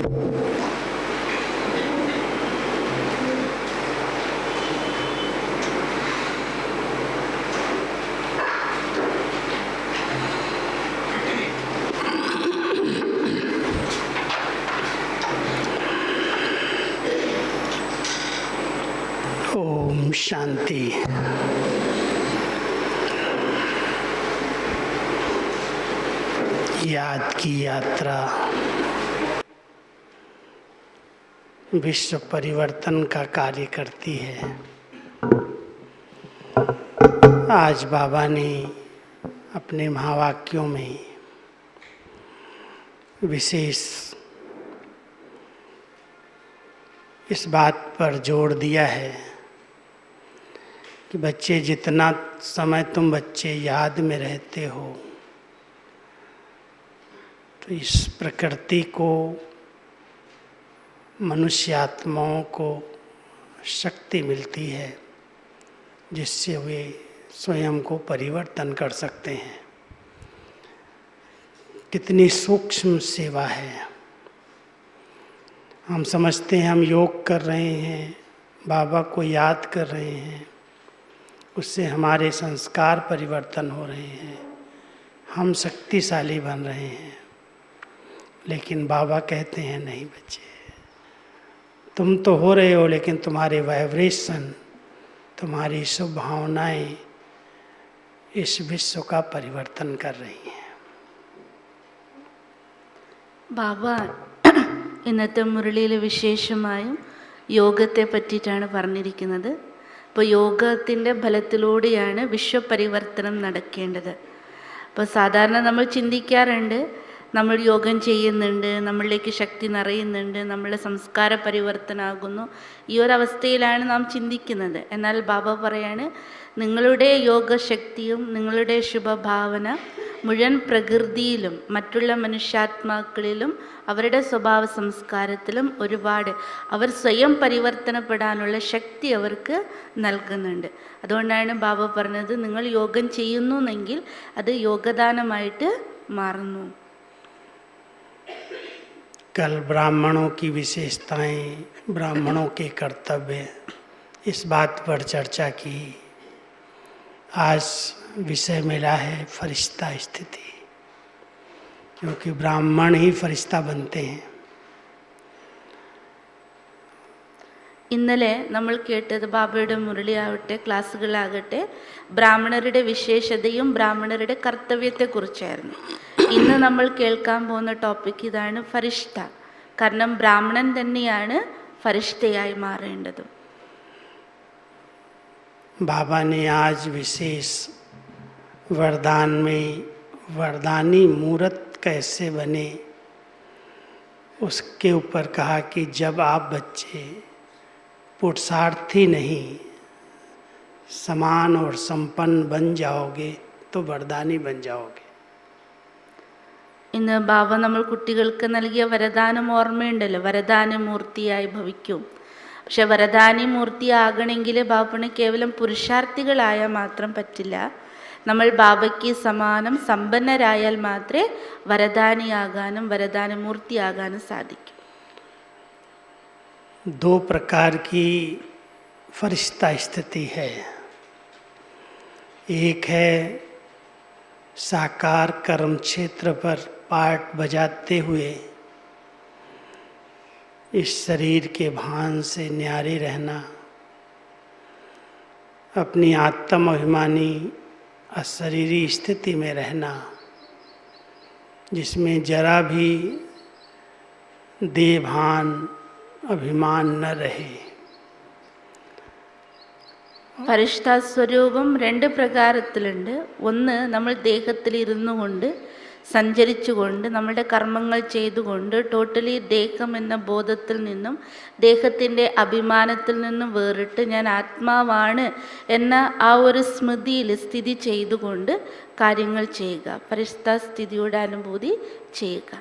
ओम शांति। याद की यात्रा विश्व परिवर्तन का कार्य करती है। आज बाबा ने अपने महावाक्यों में विशेष इस बात पर जोर दिया है कि बच्चे, जितना समय तुम बच्चे याद में रहते हो, तो इस प्रकृति को, मनुष्य आत्माओं को शक्ति मिलती है जिससे वे स्वयं को परिवर्तन कर सकते हैं। कितनी सूक्ष्म सेवा है। हम समझते हैं हम योग कर रहे हैं, बाबा को याद कर रहे हैं, उससे हमारे संस्कार परिवर्तन हो रहे हैं, हम शक्तिशाली बन रहे हैं। लेकिन बाबा कहते हैं नहीं बच्चे, तुम तो हो रहे हो, लेकिन तुम्हारे वाइब्रेशन, तुम्हारी शुभ भावनाएं इस विश्व का परिवर्तन कर रही हैं। ബാബ ഇന്നത്തെ മുരളിയിൽ വിശേഷമായും യോഗത്തെ പറ്റിയിട്ടാണ് പറഞ്ഞിരിക്കുന്നത്. അപ്പോൾ യോഗത്തിൻ്റെ ഫലത്തിലൂടെയാണ് വിശ്വപരിവർത്തനം നടക്കേണ്ടത്. അപ്പോൾ സാധാരണ നമ്മൾ ചിന്തിക്കാറുണ്ട്, നമ്മൾ യോഗം ചെയ്യുന്നുണ്ട്, നമ്മളിലേക്ക് ശക്തി നിറയുന്നുണ്ട്, നമ്മളുടെ സംസ്കാര പരിവർത്തനമാകുന്നു, ഈ ഒരവസ്ഥയിലാണ് നാം ചിന്തിക്കുന്നത്. എന്നാൽ ബാബ പറയാണ്, നിങ്ങളുടെ യോഗശക്തിയും നിങ്ങളുടെ ശുഭഭാവന മുഴുവൻ പ്രകൃതിയിലും മറ്റുള്ള മനുഷ്യാത്മാക്കളിലും അവരുടെ സ്വഭാവ സംസ്കാരത്തിലും ഒരുപാട് അവർ സ്വയം പരിവർത്തനപ്പെടാനുള്ള ശക്തി അവർക്ക് നൽകുന്നുണ്ട്. അതുകൊണ്ടാണ് ബാബ പറഞ്ഞത്, നിങ്ങൾ യോഗം ചെയ്യുന്നുവെങ്കിൽ അത് യോഗദാനമായിട്ട് മാറുന്നു. कल ब्राह्मणों की विशेषताएं, ब्राह्मणों के कर्तव्य, इस बात पर चर्चा की। आज विषय मिला है फरिश्ता स्थिति, क्योंकि ब्राह्मण ही फरिश्ता बनते हैं। ഇന്നലെ നമ്മൾ കേട്ടത് ബാബയുടെ മുരളിയാവട്ടെ, ക്ലാസ്സുകളാകട്ടെ, ബ്രാഹ്മണരുടെ വിശേഷതയും ബ്രാഹ്മണരുടെ കർത്തവ്യത്തെക്കുറിച്ചായിരുന്നു. ഇന്ന് നമ്മൾ കേൾക്കാൻ പോകുന്ന ടോപ്പിക് ഇതാണ്, ഫരിഷ്ത. കാരണം ബ്രാഹ്മണൻ തന്നെയാണ് ഫരിഷ്തയായി മാറേണ്ടതും. बाबा ने आज विशेष वरदान में वरदानी मूर्त कैसे बने उसके ऊपर कहा कि जब आप बच्चे पुरुषार्थी नहीं, समान और संपन्न बन जाओगे तो वरदानी बन जाओगे. ഇന്ന് ബാബ നമ്മൾ കുട്ടികൾക്ക് നൽകിയ വരദാനം ഓർമ്മയുണ്ടല്ലോ, വരദാനമൂർത്തിയായി ഭവിക്കും. പക്ഷെ വരദാനിമൂർത്തിയാകണമെങ്കിൽ ബാബന് കേവലം പുരുഷാർത്ഥികളായാൽ മാത്രം പറ്റില്ല. നമ്മൾ ബാബയ്ക്ക് സമാനം സമ്പന്നരായാൽ മാത്രമേ വരദാനിയാകാനും വരദാനമൂർത്തിയാകാനും സാധിക്കൂ. दो प्रकार की फरिश्ता स्थिति है. एक है साकार कर्म क्षेत्र पर पार्ट बजाते हुए इस शरीर के भान से न्यारे रहना, अपनी आत्म अभिमानी अशरीरी स्थिति में रहना, जिसमें जरा भी देहभान अभिमान न रहे. ഫരിഷ്താ സ്വരൂപം രണ്ട് പ്രകാരത്തിലുണ്ട്. ഒന്ന്, നമ്മൾ ദേഹത്തിൽ ഇരുന്നു കൊണ്ട് സഞ്ചരിച്ചുകൊണ്ട് നമ്മളുടെ കർമ്മങ്ങൾ ചെയ്തുകൊണ്ട് ടോട്ടലി ദേഹം എന്ന ബോധത്തിൽ നിന്നും ദേഹത്തിൻ്റെ അഭിമാനത്തിൽ നിന്നും വേറിട്ട് ഞാൻ ആത്മാവാണ് എന്ന ആ ഒരു സ്മൃതിയിൽ സ്ഥിതി ചെയ്തുകൊണ്ട് കാര്യങ്ങൾ ചെയ്യുക, ഫരിഷ്താ സ്ഥിതിയുടെ അനുഭൂതി ചെയ്യുക.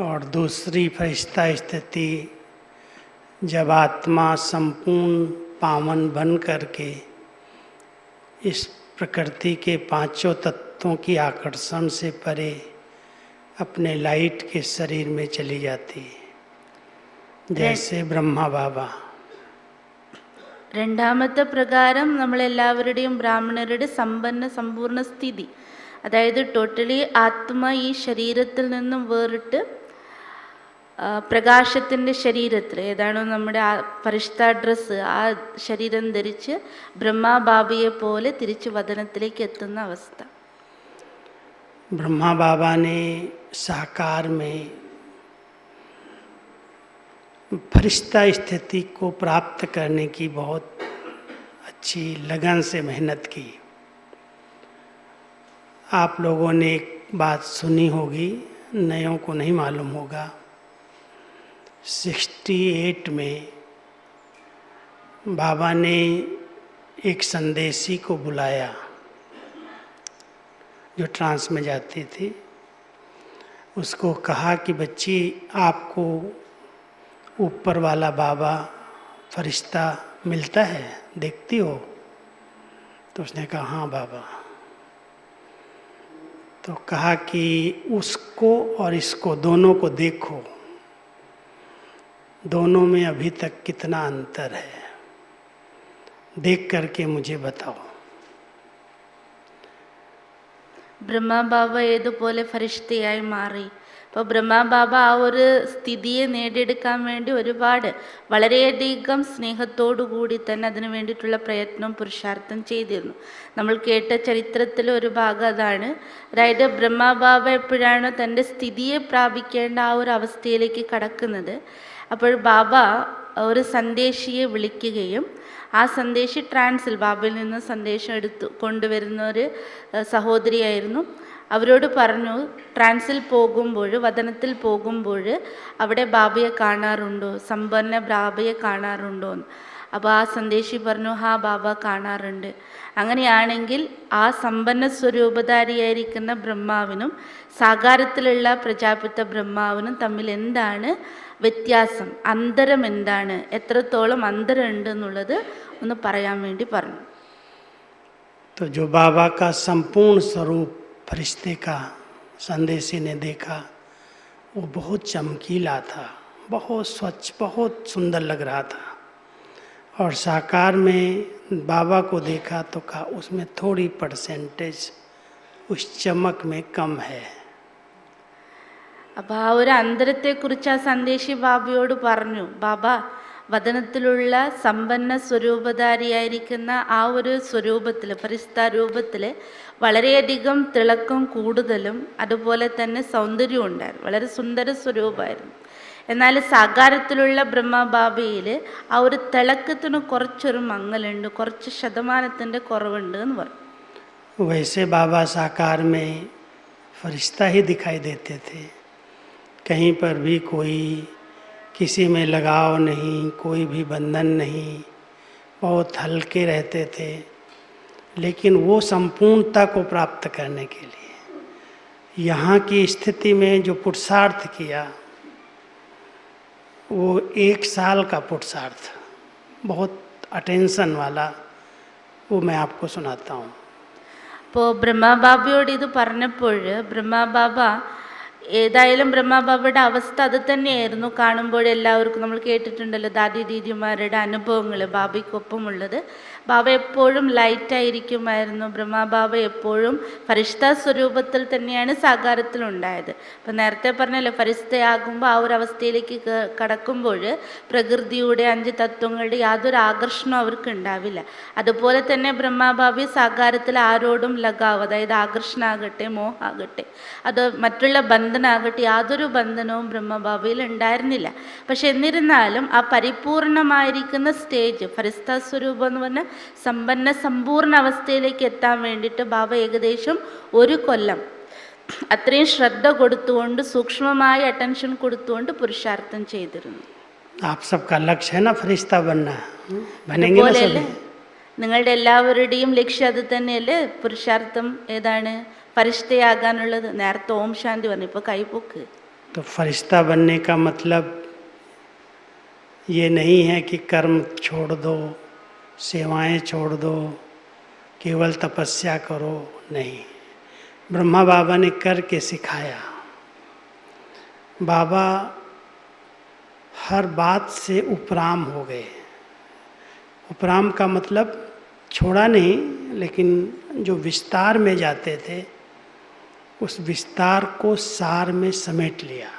और दूसरी फरिश्ता स्थिति, जब आत्मा संपूर्ण पावन बन करके इस प्रकृति के पांचों तत्वों की आकर्षण से परे अपने लाइट के शरीर में चली जाती है. जैसे ब्रह्मा बाबा രണ്ടാമത്തെ പ്രകാരം നമ്മളെല്ലാവരുടെയും ബ്രാഹ്മണരുടെ സമ്പൂർണ്ണ സ്ഥിതി, അതായത് ടോട്ടലി ആത്മ ഈ ശരീരത്തിൽ നിന്നും വേറിട്ട് പ്രകാശത്തിൻ്റെ ശരീരത്തിൽ ഏതാണോ നമ്മുടെ പരിഷ്ഠ ഡ്രസ്സ് ആ ശരീരം ധരിച്ച് ബ്രഹ്മാ ബാബയെ പോലെ തിരിച്ച് വദനത്തിലേക്ക് എത്തുന്ന അവസ്ഥ. ब्रह्मा बाबा ने साकार में फरिश्ता स्थिति को प्राप्त करने की बहुत अच्छी लगन से मेहनत की. आप लोगों ने एक बात सुनी होगी, नयों को नहीं मालूम होगा. 68 में बाबा ने एक संदेशी को बुलाया जो ट्रांस में जाती थी. उसको कहा कि बच्ची, आपको ऊपर वाला बाबा फरिश्ता मिलता है, देखती हो? तो उसने कहा हाँ बाबा. तो कहा कि उसको और इसको दोनों को देखो, दोनों में अभी तक कितना अंतर है, देख करके मुझे बताओ. ബ്രഹ്മബാബ ഏതുപോലെ ഫരിഷ്തയായി മാറി. അപ്പോൾ ബ്രഹ്മബാബ ആ ഒരു സ്ഥിതിയെ നേടിയെടുക്കാൻ വേണ്ടി വളരെയധികം സ്നേഹത്തോടു കൂടി തന്നെ അതിനു വേണ്ടിയിട്ടുള്ള പ്രയത്നം പുരുഷാർത്ഥം ചെയ്തിരുന്നു. നമ്മൾ കേട്ട ചരിത്രത്തിൽ ഒരു ഭാഗം അതാണ്. അതായത് ബ്രഹ്മബാബ എപ്പോഴാണ് തൻ്റെ സ്ഥിതിയെ പ്രാപിക്കേണ്ട ആ ഒരു അവസ്ഥയിലേക്ക് കടക്കുന്നത്, അപ്പോൾ ബാബ ഒരു സന്ദേശിയെ വിളിക്കുകയും ആ സന്ദേശി ട്രാൻസിൽ ബാബയിൽ നിന്ന് സന്ദേശം കൊണ്ടുവരുന്ന ഒരു സഹോദരിയായിരുന്നു. അവരോട് പറഞ്ഞു, ട്രാൻസിൽ പോകുമ്പോൾ വദനത്തിൽ പോകുമ്പോൾ അവിടെ ബാബയെ കാണാറുണ്ടോ, സമ്പന്ന ബാബയെ കാണാറുണ്ടോ എന്ന്. അപ്പോൾ ആ സന്ദേശി പറഞ്ഞു ഹാ ബാബ കാണാറുണ്ട്. അങ്ങനെയാണെങ്കിൽ ആ സമ്പന്ന സ്വരൂപധാരിയായിരിക്കുന്ന ബ്രഹ്മാവിനും സാകാരത്തിലുള്ള പ്രജാപിത ബ്രഹ്മാവിനും തമ്മിൽ എന്താണ് വ്യത്യാസം, അന്തരം എന്താണ്, എത്രത്തോളം അന്തരം ഉണ്ട് എന്നുള്ളത് ഒന്ന് പറയാൻ വേണ്ടി പറഞ്ഞു. तो जो बाबा का संपूर्ण स्वरूप फरिश्ते का संदेशी ने देखा, वो बहुत चमकीला था, बहुत स्वच्छ, बहुत सुंदर लग रहा था. और साकार में बाबा को देखा तो कहा उसमें थोड़ी परसेंटेज उस चमक में कम है. അപ്പോൾ ആ ഒരു അന്തരത്തെക്കുറിച്ച് ആ സന്ദേശി ബാബയോട് പറഞ്ഞു, ബാബ വദനത്തിലുള്ള സമ്പന്ന സ്വരൂപധാരിയായിരിക്കുന്ന ആ ഒരു സ്വരൂപത്തിൽ ഫരിഷ്താ രൂപത്തിൽ വളരെയധികം തിളക്കം കൂടുതലും അതുപോലെ തന്നെ സൗന്ദര്യം ഉണ്ടായിരുന്നു, വളരെ സുന്ദര സ്വരൂപമായിരുന്നു. എന്നാൽ സാകാരത്തിലുള്ള ബ്രഹ്മബാബയിൽ ആ ഒരു തിളക്കത്തിന് കുറച്ചൊരു മങ്ങലുണ്ട്, കുറച്ച് ശതമാനത്തിൻ്റെ കുറവുണ്ട് എന്ന് പറഞ്ഞു. वैसे बाबा साकार में फरिश्ता ही दिखाई देते थे. कहीं पर भी कोई किसी में लगाव नहीं, कोई भी बंधन नहीं, बहुत हल्के रहते थे. लेकिन वो संपूर्णता को प्राप्त करने के लिए यहाँ की स्थिति में जो पुरुषार्थ किया, वो 1 साल का पुरुषार्थ, बहुत अटेंशन वाला, वो मैं आपको सुनाता हूँ. അപ്പോൾ ബ്രഹ്മബാബയോട് ഇത് പറഞ്ഞപ്പോൾ ബ്രഹ്മബാബ ഏതായാലും ബ്രഹ്മബാബയുടെ അവസ്ഥ അത് തന്നെയായിരുന്നു. കാണുമ്പോൾ എല്ലാവർക്കും നമ്മൾ കേട്ടിട്ടുണ്ടല്ലോ ദാദി ദീദിമാരുടെ അനുഭവങ്ങൾ ബാബയ്ക്കൊപ്പമുള്ളത്. ബാബ എപ്പോഴും ലൈറ്റായിരിക്കുമായിരുന്നു. ബ്രഹ്മബാബ എപ്പോഴും ഫരിഷ്ത സ്വരൂപത്തിൽ തന്നെയാണ് സാകാരത്തിലുണ്ടായത്. അപ്പം നേരത്തെ പറഞ്ഞല്ലോ, ഫരിഷ്തയാകുമ്പോൾ ആ ഒരു അവസ്ഥയിലേക്ക് കടക്കുമ്പോൾ പ്രകൃതിയുടെ 5 തത്വങ്ങളുടെ യാതൊരു ആകർഷണവും അവർക്ക് ഉണ്ടാവില്ല. അതുപോലെ തന്നെ ബ്രഹ്മബാബി സാകാരത്തിൽ ആരോടും ലഗാവ്, അതായത് ആകർഷണമാകട്ടെ മോഹാകട്ടെ അത് മറ്റുള്ള ബന്ധനാകട്ടെ യാതൊരു ബന്ധനവും ബ്രഹ്മബാബയിൽ ഉണ്ടായിരുന്നില്ല. പക്ഷെ എന്നിരുന്നാലും ആ പരിപൂർണമായിരിക്കുന്ന സ്റ്റേജ് ഫരിഷ്ത സ്വരൂപം എന്ന് പറഞ്ഞാൽ സമ്പൂർണ്ണ അവസ്ഥയിലേക്ക് എത്താൻ വേണ്ടിയിട്ട് ബാബ ഏകദേശം 1 കൊല്ലം അത്രയും ശ്രദ്ധ കൊടുത്തുകൊണ്ട് സൂക്ഷ്മമായ അറ്റൻഷൻ കൊടുത്തുകൊണ്ട് പുരുഷാർത്ഥം ചെയ്തിരുന്നു. आप सबका लक्ष्य है ना फरिश्ता बनना, बनेंगे ना सभी. നിങ്ങളുടെ എല്ലാവരുടെയും ലക്ഷ്യം അത് തന്നെയല്ലേ? പുരുഷാർത്ഥം ഏതാണ്? ഫരിഷ്തയാകാനുള്ളത്. നേരത്തെ ഓം ശാന്തി പറഞ്ഞു, ഇപ്പോൾ കൈപ്പൊക്ക്. तो फरिश्ता बनने का मतलब ये नहीं है कि कर्म छोड़ दो, सेवाएं छोड़ दो, केवल तपस्या करो, नहीं. ब्रह्मा बाबा ने करके सिखाया. बाबा हर बात से उपराम हो गए। उपराम का मतलब छोड़ा नहीं, लेकिन जो विस्तार में जाते थे उस विस्तार को सार में समेट लिया।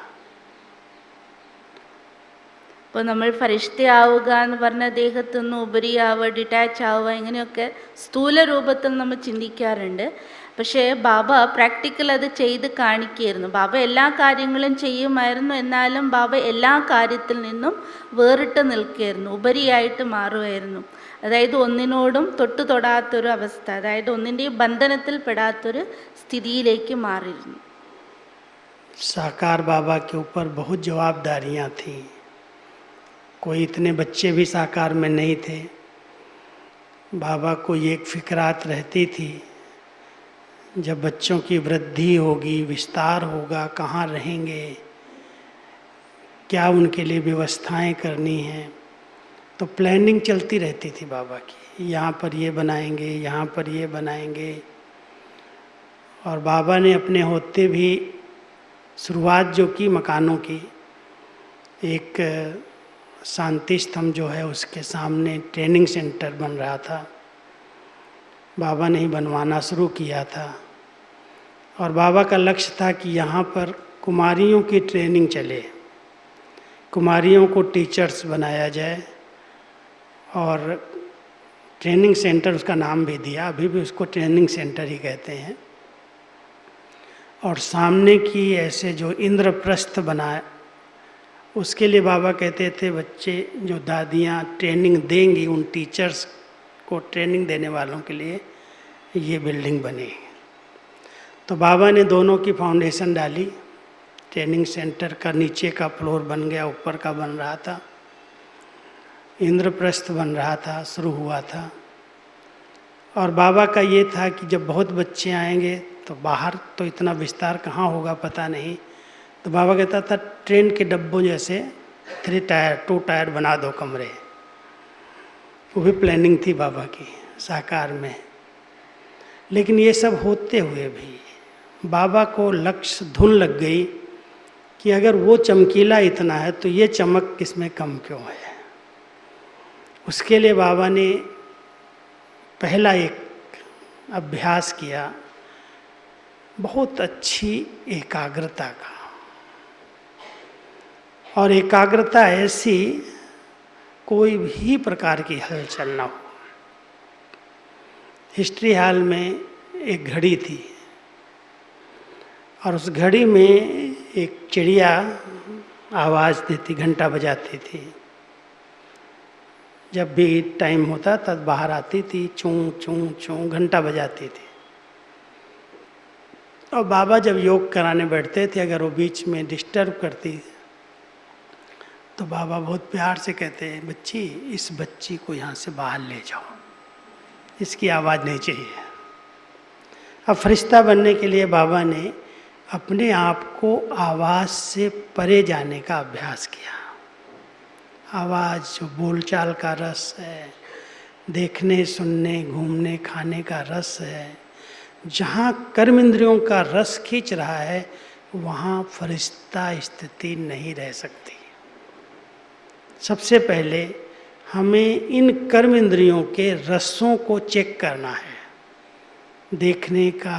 ഇപ്പോൾ നമ്മൾ ഫരിഷ്തയാവുക എന്ന് പറഞ്ഞ ദേഹത്തു നിന്ന് ഉപരിയാവുക, ഡിറ്റാച്ച് ആവുക, ഇങ്ങനെയൊക്കെ സ്ഥൂല രൂപത്തിൽ നമ്മൾ ചിന്തിക്കാറുണ്ട്. പക്ഷേ ബാബ പ്രാക്ടിക്കൽ അത് ചെയ്ത് കാണിക്കുകയായിരുന്നു. ബാബ എല്ലാ കാര്യങ്ങളും ചെയ്യുമായിരുന്നു, എന്നാലും ബാബ എല്ലാ കാര്യത്തിൽ നിന്നും വേറിട്ട് നിൽക്കുകയായിരുന്നു, ഉപരിയായിട്ട് മാറുമായിരുന്നു. അതായത് ഒന്നിനോടും തൊട്ടു തൊടാത്തൊരു അവസ്ഥ, അതായത് ഒന്നിൻ്റെയും ബന്ധനത്തിൽ പെടാത്തൊരു സ്ഥിതിയിലേക്ക് മാറിയിരുന്നു. साकार बाबा के ऊपर बहुत जवाबदारियां थी। कोई इतने बच्चे भी साकार में नहीं थे। बाबा को एक फिक्रात रहती थी, जब बच्चों की वृद्धि होगी, विस्तार होगा, कहाँ रहेंगे, क्या उनके लिए व्यवस्थाएं करनी हैं, तो प्लानिंग चलती रहती थी बाबा की। यहाँ पर ये बनाएंगे, यहाँ पर ये बनाएंगे। और बाबा ने अपने होते भी शुरुआत जो की मकानों की, एक शांति स्तंभ जो है उसके सामने ट्रेनिंग सेंटर बन रहा था, बाबा ने ही बनवाना शुरू किया था। और बाबा का लक्ष्य था कि यहाँ पर कुमारियों की ट्रेनिंग चले, कुमारियों को टीचर्स बनाया जाए। और ट्रेनिंग सेंटर उसका नाम भी दिया, अभी भी उसको ट्रेनिंग सेंटर ही कहते हैं। और सामने की ऐसे जो इंद्रप्रस्थ बनाए, उसके लिए बाबा कहते थे बच्चे जो दादियाँ ट्रेनिंग देंगी उन टीचर्स को, ट्रेनिंग देने वालों के लिए ये बिल्डिंग बनी। तो बाबा ने दोनों की फाउंडेशन डाली। ट्रेनिंग सेंटर का नीचे का फ्लोर बन गया, ऊपर का बन रहा था, इंद्रप्रस्थ बन रहा था, शुरू हुआ था। और बाबा का ये था कि जब बहुत बच्चे आएंगे तो बाहर तो इतना विस्तार कहाँ होगा पता नहीं, तो बाबा कहता था ट्रेन के डब्बों जैसे 3 टायर 2 टायर बना दो कमरे। वो भी प्लानिंग थी बाबा की साकार में। लेकिन ये सब होते हुए भी बाबा को लक्ष्य धुन लग गई कि अगर वो चमकीला इतना है तो ये चमक किसमें कम क्यों है। उसके लिए बाबा ने पहला एक अभ्यास किया, बहुत अच्छी एकाग्रता का। और एकाग्रता ऐसी कोई भी प्रकार की हलचल ना हो। हिस्ट्री हॉल में एक घड़ी थी और उस घड़ी में एक चिड़िया आवाज़ देती, घंटा बजाती थी। जब भी टाइम होता तब बाहर आती थी, चूं चूं चूं घंटा बजाती थी। और बाबा जब योग कराने बैठते थे, अगर वो बीच में डिस्टर्ब करती तो बाबा बहुत प्यार से कहते, बच्ची इस बच्ची को यहाँ से बाहर ले जाओ, इसकी आवाज़ नहीं चाहिए। अब फरिश्ता बनने के लिए बाबा ने अपने आप को आवाज़ से परे जाने का अभ्यास किया। आवाज़ जो बोलचाल का रस है, देखने सुनने घूमने खाने का रस है, जहाँ कर्म इंद्रियों का रस खींच रहा है वहाँ फरिश्ता स्थिति नहीं रह सकती। सबसे पहले हमें इन कर्म इंद्रियों के रसों को चेक करना है, देखने का,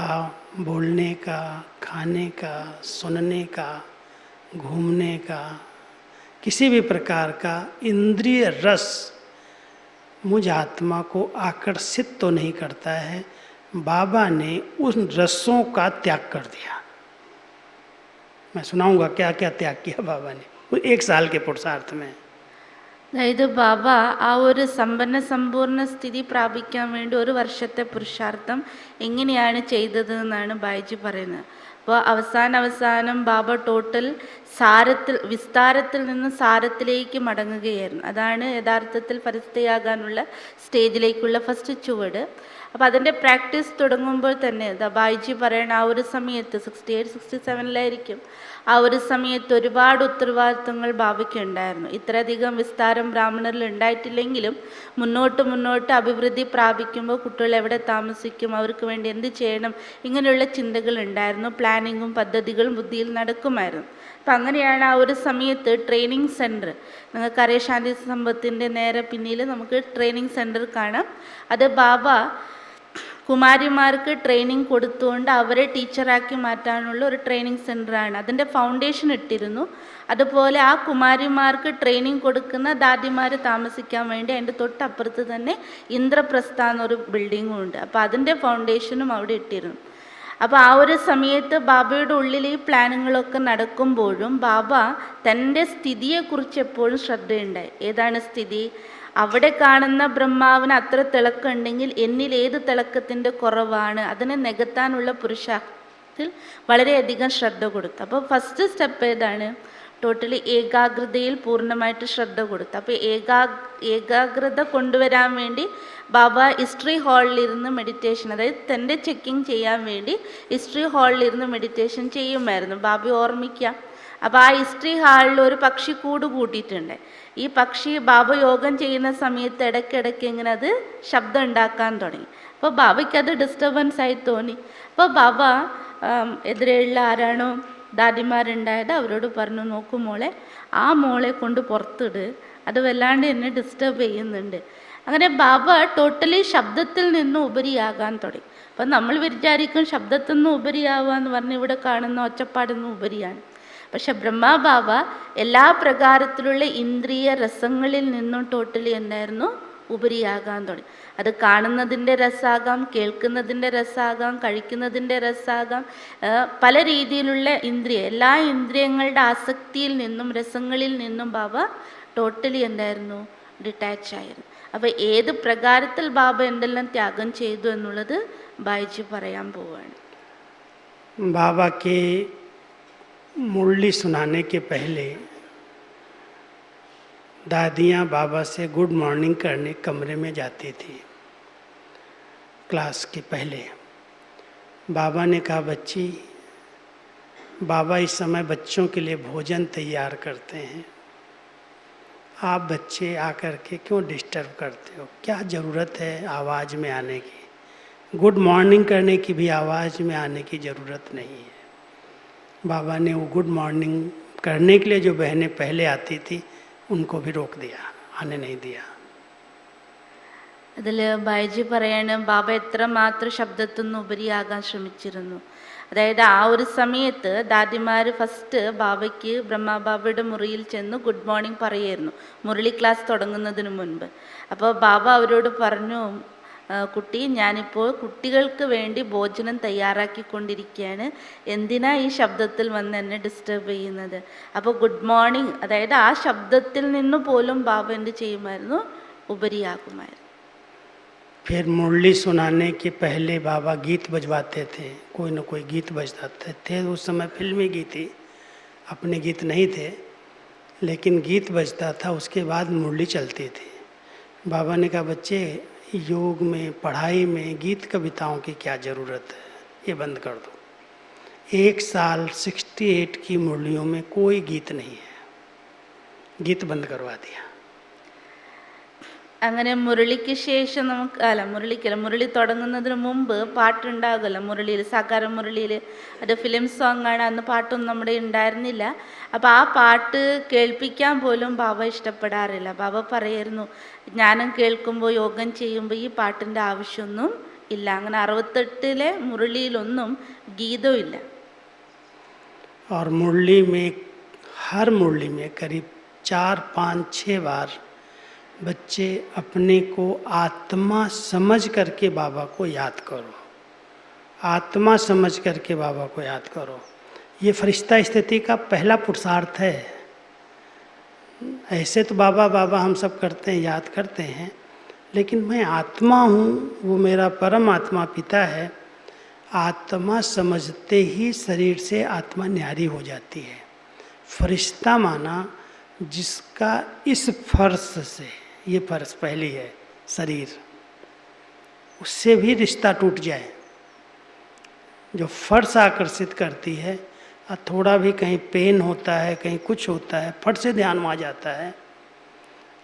बोलने का, खाने का, सुनने का, घूमने का, किसी भी प्रकार का इंद्रिय रस मुझ आत्मा को आकर्षित तो नहीं करता है। बाबा ने उन रसों का त्याग कर दिया। मैं सुनाऊंगा क्या क्या त्याग किया बाबा ने 1 साल के पुरुषार्थ में। അതായത് ബാബ ആ ഒരു സമ്പന്ന സമ്പൂർണ്ണ സ്ഥിതി പ്രാപിക്കാൻ വേണ്ടി 1 വർഷത്തെ പുരുഷാർത്ഥം എങ്ങനെയാണ് ചെയ്തത് എന്നാണ് ബായിജി പറയുന്നത്. അപ്പോൾ അവസാനം ബാബ ടോട്ടൽ വിസ്താരത്തിൽ നിന്ന് സാരത്തിലേക്ക് മടങ്ങുകയായിരുന്നു. അതാണ് യഥാർത്ഥത്തിൽ ഫരിസ്തയാകാനുള്ള സ്റ്റേജിലേക്കുള്ള ഫസ്റ്റ് ചുവട്. അപ്പോൾ അതിൻ്റെ പ്രാക്ടീസ് തുടങ്ങുമ്പോൾ തന്നെ ബായിജി പറയണ ആ ഒരു സമയത്ത് 68-67 ആ ഒരു സമയത്ത് ഒരുപാട് ഉത്തരവാദിത്വങ്ങൾ ബാബയ്ക്ക് ഉണ്ടായിരുന്നു. ഇത്രയധികം വിസ്താരം ബ്രാഹ്മണരിൽ ഉണ്ടായിട്ടില്ലെങ്കിലും മുന്നോട്ട് അഭിവൃദ്ധി പ്രാപിക്കുമ്പോൾ കുട്ടികൾ എവിടെ താമസിക്കും, അവർക്ക് വേണ്ടി എന്ത് ചെയ്യണം, ഇങ്ങനെയുള്ള ചിന്തകൾ ഉണ്ടായിരുന്നു. പ്ലാനിങ്ങും പദ്ധതികളും ബുദ്ധിയിൽ നടക്കുമായിരുന്നു. അപ്പം അങ്ങനെയാണ് ആ ഒരു സമയത്ത് ട്രെയിനിങ് സെൻറ്റർ, നിങ്ങൾക്കറിയാം ശാന്തി സ്തംഭത്തിൻ്റെ നേരെ പിന്നിൽ നമുക്ക് ട്രെയിനിങ് സെൻറ്റർ കാണാം. അത് ബാബ കുമാരിമാർക്ക് ട്രെയിനിങ് കൊടുത്തുകൊണ്ട് അവരെ ടീച്ചറാക്കി മാറ്റാനുള്ള ഒരു ട്രെയിനിങ് സെൻ്ററാണ്. അതിൻ്റെ ഫൗണ്ടേഷൻ ഇട്ടിരുന്നു. അതുപോലെ ആ കുമാരിമാർക്ക് ട്രെയിനിങ് കൊടുക്കുന്ന ദാദിമാർ താമസിക്കാൻ വേണ്ടി അതിൻ്റെ തൊട്ടപ്പുറത്ത് തന്നെ ഇന്ദ്രപ്രസ്ഥ എന്നൊരു ബിൽഡിങ്ങും ഉണ്ട്. അപ്പോൾ അതിൻ്റെ ഫൗണ്ടേഷനും അവിടെ ഇട്ടിരുന്നു. അപ്പോൾ ആ ഒരു സമയത്ത് ബാബയുടെ ഉള്ളിൽ ഈ പ്ലാനുകളൊക്കെ നടക്കുമ്പോഴും ബാബ തൻ്റെ സ്ഥിതിയെക്കുറിച്ച് എപ്പോഴും ശ്രദ്ധയുണ്ടായി. ഏതാണ് സ്ഥിതി? അവിടെ കാണുന്ന ബ്രഹ്മാവിന് അത്ര തിളക്കമുണ്ടെങ്കിൽ എന്നിൽ ഏത് തിളക്കത്തിൻ്റെ കുറവാണ്, അതിനെ നികത്താനുള്ള പുരുഷാർത്ഥത്തിൽ വളരെയധികം ശ്രദ്ധ കൊടുത്തു. അപ്പോൾ ഫസ്റ്റ് സ്റ്റെപ്പ് ഏതാണ്? ടോട്ടലി ഏകാഗ്രതയിൽ പൂർണ്ണമായിട്ട് ശ്രദ്ധ കൊടുത്തു. അപ്പോൾ ഏകാഗ്രത കൊണ്ടുവരാൻ വേണ്ടി ബാബ ഹിസ്റ്ററി ഹാളിലിരുന്ന് മെഡിറ്റേഷൻ, അതായത് തൻ്റെ ചെക്കിങ് ചെയ്യാൻ വേണ്ടി ഹിസ്റ്ററി ഹാളിലിരുന്ന് മെഡിറ്റേഷൻ ചെയ്യുമായിരുന്നു. ബാബ ഓർമ്മിക്കാം. അപ്പോൾ ആ ഹിസ്റ്ററി ഹാളിൽ ഒരു പക്ഷി കൂട് കൂട്ടിയിട്ടുണ്ട്. ഈ പക്ഷി ബാബ യോഗം ചെയ്യുന്ന സമയത്ത് ഇടയ്ക്കിടയ്ക്ക് ഇങ്ങനെ അത് ശബ്ദം ഉണ്ടാക്കാൻ തുടങ്ങി. അപ്പോൾ ബാബയ്ക്കത് ഡിസ്റ്റർബൻസ് ആയി തോന്നി. അപ്പോൾ ബാബ എതിരെയുള്ള ആരാണോ ദാദിമാരുണ്ടായത് അവരോട് പറഞ്ഞു, നോക്കൂ മോളെ, ആ മോളെ കൊണ്ട് പുറത്തിട്, അത് വല്ലാണ്ട് എന്നെ ഡിസ്റ്റർബ് ചെയ്യുന്നുണ്ട്. അങ്ങനെ ബാബ ടോട്ടലി ശബ്ദത്തിൽ നിന്ന് ഉപരിയാകാൻ തുടങ്ങി. അപ്പം നമ്മൾ വിചാരിക്കും ശബ്ദത്തിൽ നിന്ന് ഉപരിയാവുക എന്ന് പറഞ്ഞ് ഇവിടെ കാണുന്ന ഒച്ചപ്പാടൊന്നും ഉപരിയാണ്. പക്ഷെ ബ്രഹ്മബാബ എല്ലാ പ്രകാരത്തിലുള്ള ഇന്ദ്രിയ രസങ്ങളിൽ നിന്നും ടോട്ടലി എന്തായിരുന്നു? ഉപരിയാകാൻ തുടങ്ങി. അത് കാണുന്നതിൻ്റെ രസാകാം, കേൾക്കുന്നതിൻ്റെ രസാകാം, കഴിക്കുന്നതിൻ്റെ രസാകാം, പല രീതിയിലുള്ള എല്ലാ ഇന്ദ്രിയങ്ങളുടെ ആസക്തിയിൽ നിന്നും രസങ്ങളിൽ നിന്നും ബാബ ടോട്ടലി എന്തായിരുന്നു? ഡിറ്റാച്ച് ആയിരുന്നു. അപ്പോൾ ഏത് പ്രകാരത്തിൽ ബാബ എന്തെല്ലാം ത്യാഗം ചെയ്തു എന്നുള്ളത് ബായിജി പറയാൻ പോവുകയാണ്. बाबा के मुरली सुनाने के पहले दादियाँ बाबा से गुड मॉर्निंग करने कमरे में जाती थी. क्लास के पहले बाबा ने कहा, बच्ची, बाबा इस समय बच्चों के लिए भोजन तैयार करते हैं, आप बच्चे आकर के क्यों डिस्टर्ब करते हो? क्या ज़रूरत है आवाज़ में आने की? गुड मॉर्निंग करने की भी आवाज़ में आने की ज़रूरत नहीं है. बाबा ने वो गुड मॉर्निंग करने के लिए जो बहनें पहले आती थी उनको भी रोक दिया, आने नहीं दिया. അതിൽ ബായിജി പറയാണ്, ബാബ എത്രമാത്രം ശബ്ദത്തിൽ നിന്ന് ഉപരിയാകാൻ ശ്രമിച്ചിരുന്നു. അതായത് ആ ഒരു സമയത്ത് ദാദിമാർ ഫസ്റ്റ് ബാബയ്ക്ക് ബ്രഹ്മബാബയുടെ മുറിയിൽ ചെന്ന് ഗുഡ് മോർണിംഗ് പറയായിരുന്നു, മുരളി ക്ലാസ് തുടങ്ങുന്നതിന് മുൻപ്. അപ്പോൾ ബാബ അവരോട് പറഞ്ഞു, കുട്ടി, ഞാനിപ്പോൾ കുട്ടികൾക്ക് വേണ്ടി ഭോജനം തയ്യാറാക്കിക്കൊണ്ടിരിക്കുകയാണ്, എന്തിനാ ഈ ശബ്ദത്തിൽ വന്ന് എന്നെ ഡിസ്റ്റർബ് ചെയ്യുന്നത്? അപ്പോൾ ഗുഡ് മോർണിംഗ്, അതായത് ആ ശബ്ദത്തിൽ നിന്ന് പോലും ബാബ എന്ത് ചെയ്യുമായിരുന്നു? ഉപരിയാകുമായിരുന്നു. फिर मुरली सुनाने के पहले बाबा गीत बजवाते थे, कोई न कोई गीत बजवाते थे. उस समय फिल्मी गीत ही, अपने गीत नहीं थे, लेकिन गीत बजता था. उसके बाद मुरली चलती थी. बाबा ने कहा, बच्चे, योग में, पढ़ाई में गीत कविताओं की क्या ज़रूरत है, ये बंद कर दो. 1 साल 68 की मुरलियों में कोई गीत नहीं है, गीत बंद करवा दिया. അങ്ങനെ മുരളിക്ക് ശേഷം മുരളി തുടങ്ങുന്നതിന് മുമ്പ് പാട്ടുണ്ടാകുമല്ലോ മുരളിയിൽ, സാകാര മുരളിയിൽ. അത് ഫിലിം സോങ് ആണ്, അന്ന് പാട്ടൊന്നും നമ്മുടെ ഉണ്ടായിരുന്നില്ല. അപ്പോൾ ആ പാട്ട് കേൾപ്പിക്കാൻ പോലും ബാബ ഇഷ്ടപ്പെടാറില്ല. ബാബ പറയായിരുന്നു, ജ്ഞാനം കേൾക്കുമ്പോൾ യോഗം ചെയ്യുമ്പോൾ ഈ പാട്ടിൻ്റെ ആവശ്യമൊന്നും ഇല്ല. അങ്ങനെ 68 മുരളിയിലൊന്നും ഗീതമില്ല. और मुरली में, हर मुरली में करीब 4, 5, 6 बार बच्चे अपने को आत्मा समझ करके बाबा को याद करो, आत्मा समझ करके बाबा को याद करो. ये फरिश्ता स्थिति का पहला पुरुषार्थ है. ऐसे तो बाबा बाबा हम सब करते हैं, याद करते हैं, लेकिन मैं आत्मा हूँ, वो मेरा परम आत्मा पिता है. आत्मा समझते ही शरीर से आत्मा न्यारी हो जाती है. फरिश्ता माना जिसका इस फर्श से, ये फर्श पहली है शरीर, उससे भी रिश्ता टूट जाए. जो फर्श आकर्षित करती है, और थोड़ा भी कहीं पेन होता है, कहीं कुछ होता है, फट से ध्यान में आ जाता है.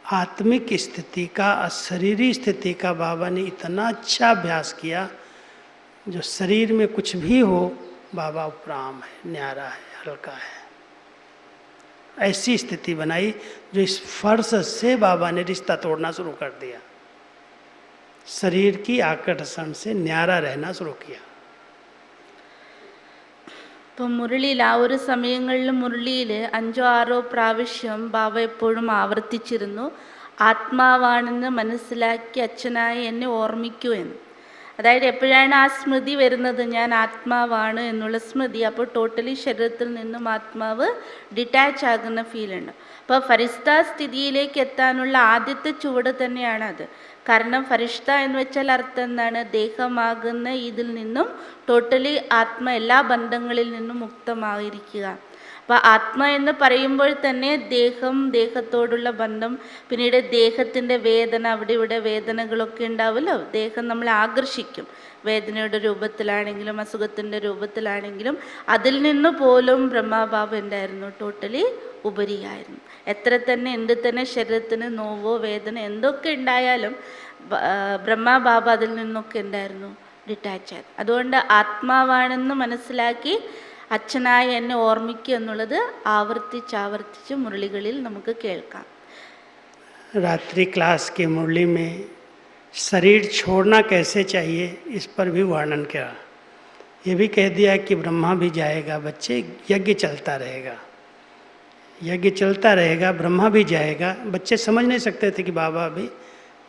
आत्मिक स्थिति का, शरीरी स्थिति का बाबा ने इतना अच्छा अभ्यास किया, जो शरीर में कुछ भी हो बाबा उपराम है, न्यारा है, हल्का है. ऐसी स्थिति बनाई जो इस फर्श से बाबा ने रिश्ता तोड़ना शुरू कर दिया, शरीर की आकर्षण से न्यारा रहना शुरू किया। ഇപ്പം മുരളിയിൽ ആ ഒരു സമയങ്ങളിൽ മുരളിയിൽ 5 or 6 പ്രാവശ്യം ബാബ എപ്പോഴും ആവർത്തിച്ചിരുന്നു, ആത്മാവാണെന്ന് മനസ്സിലാക്കി അച്ഛനായി എന്നെ ഓർമ്മിക്കൂ എന്ന്. അതായത് എപ്പോഴാണ് ആ സ്മൃതി വരുന്നത്, ഞാൻ ആത്മാവാണ് എന്നുള്ള സ്മൃതി, അപ്പോൾ ടോട്ടലി ശരീരത്തിൽ നിന്നും ആത്മാവ് ഡിറ്റാച്ച് ആകുന്ന ഫീലുണ്ട്. അപ്പോൾ ഫരിഷ്ത സ്ഥിതിയിലേക്ക് എത്താനുള്ള ആദ്യത്തെ ചുവട് തന്നെയാണത്. കാരണം ഫരിഷ്ത എന്ന് വെച്ചാൽ അർത്ഥം എന്താണ്, ദേഹമാകുന്ന ഇതിൽ നിന്നും ടോട്ടലി ആത്മ എല്ലാ ബന്ധങ്ങളിൽ നിന്നും മുക്തമായിരിക്കുക. അപ്പോൾ ആത്മ എന്ന് പറയുമ്പോൾ തന്നെ ദേഹം, ദേഹത്തോടുള്ള ബന്ധം, പിന്നീട് ദേഹത്തിൻ്റെ വേദന, അവിടെ ഇവിടെ വേദനകളൊക്കെ ഉണ്ടാവുമല്ലോ, ദേഹം നമ്മളെ ആകർഷിക്കും, വേദനയുടെ രൂപത്തിലാണെങ്കിലും അസുഖത്തിൻ്റെ രൂപത്തിലാണെങ്കിലും. അതിൽ നിന്ന് പോലും ബ്രഹ്മബാബ എന്തായിരുന്നു, ടോട്ടലി ഉപരിയായിരുന്നു. എത്ര തന്നെ എന്ത് തന്നെ ശരീരത്തിന് നോവോ വേദന എന്തൊക്കെ ഉണ്ടായാലും ബ്രഹ്മബാബ അതിൽ നിന്നൊക്കെ എന്തായിരുന്നു, ഡിറ്റാച്ച് ആയിരുന്നു. അതുകൊണ്ട് ആത്മാവാണെന്ന് മനസ്സിലാക്കി അച്ഛനായി എന്നെ ഓർമ്മിക്കുക എന്നുള്ളത് ആവർത്തിച്ചാവർത്തിച്ച് മുരളികളിൽ നമുക്ക് കേൾക്കാം. रात्रि क्लास की मुरली में शरीर छोड़ना कैसे चाहिए इस पर भी वर्णन किया। ये भी कह दिया कि ब्रह्मा भी जाएगा, बच्चे यज्ञ चलता रहेगा, यज्ञ चलता रहेगा, ब्रह्मा भी जाएगा। बच्चे समझ नहीं सकते थे कि बाबा अभी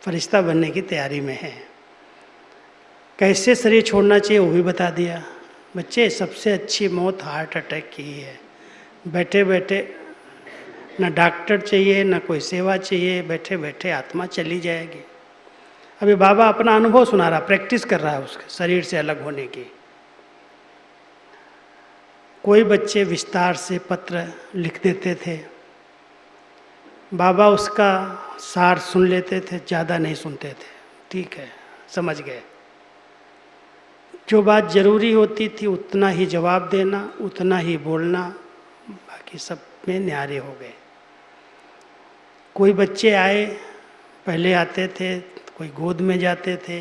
फरिश्ता बनने की तैयारी में है। कैसे शरीर छोड़ना चाहिए वो भी बता दिया। बच्चे सबसे अच्छी मौत हार्ट अटैक की ही है। बैठे बैठे ना डॉक्टर चाहिए ना कोई सेवा चाहिए, बैठे बैठे आत्मा चली जाएगी। अभी बाबा अपना अनुभव सुना रहा, प्रैक्टिस कर रहा है उसके शरीर से अलग होने की। कोई बच्चे विस्तार से पत्र लिख देते थे, बाबा उसका सार सुन लेते थे, ज़्यादा नहीं सुनते थे, ठीक है समझ गए। जो बात ज़रूरी होती थी उतना ही जवाब देना, उतना ही बोलना, बाकी सब में न्यारे हो गए। कोई बच्चे आए, पहले आते थे, कोई गोद में जाते थे,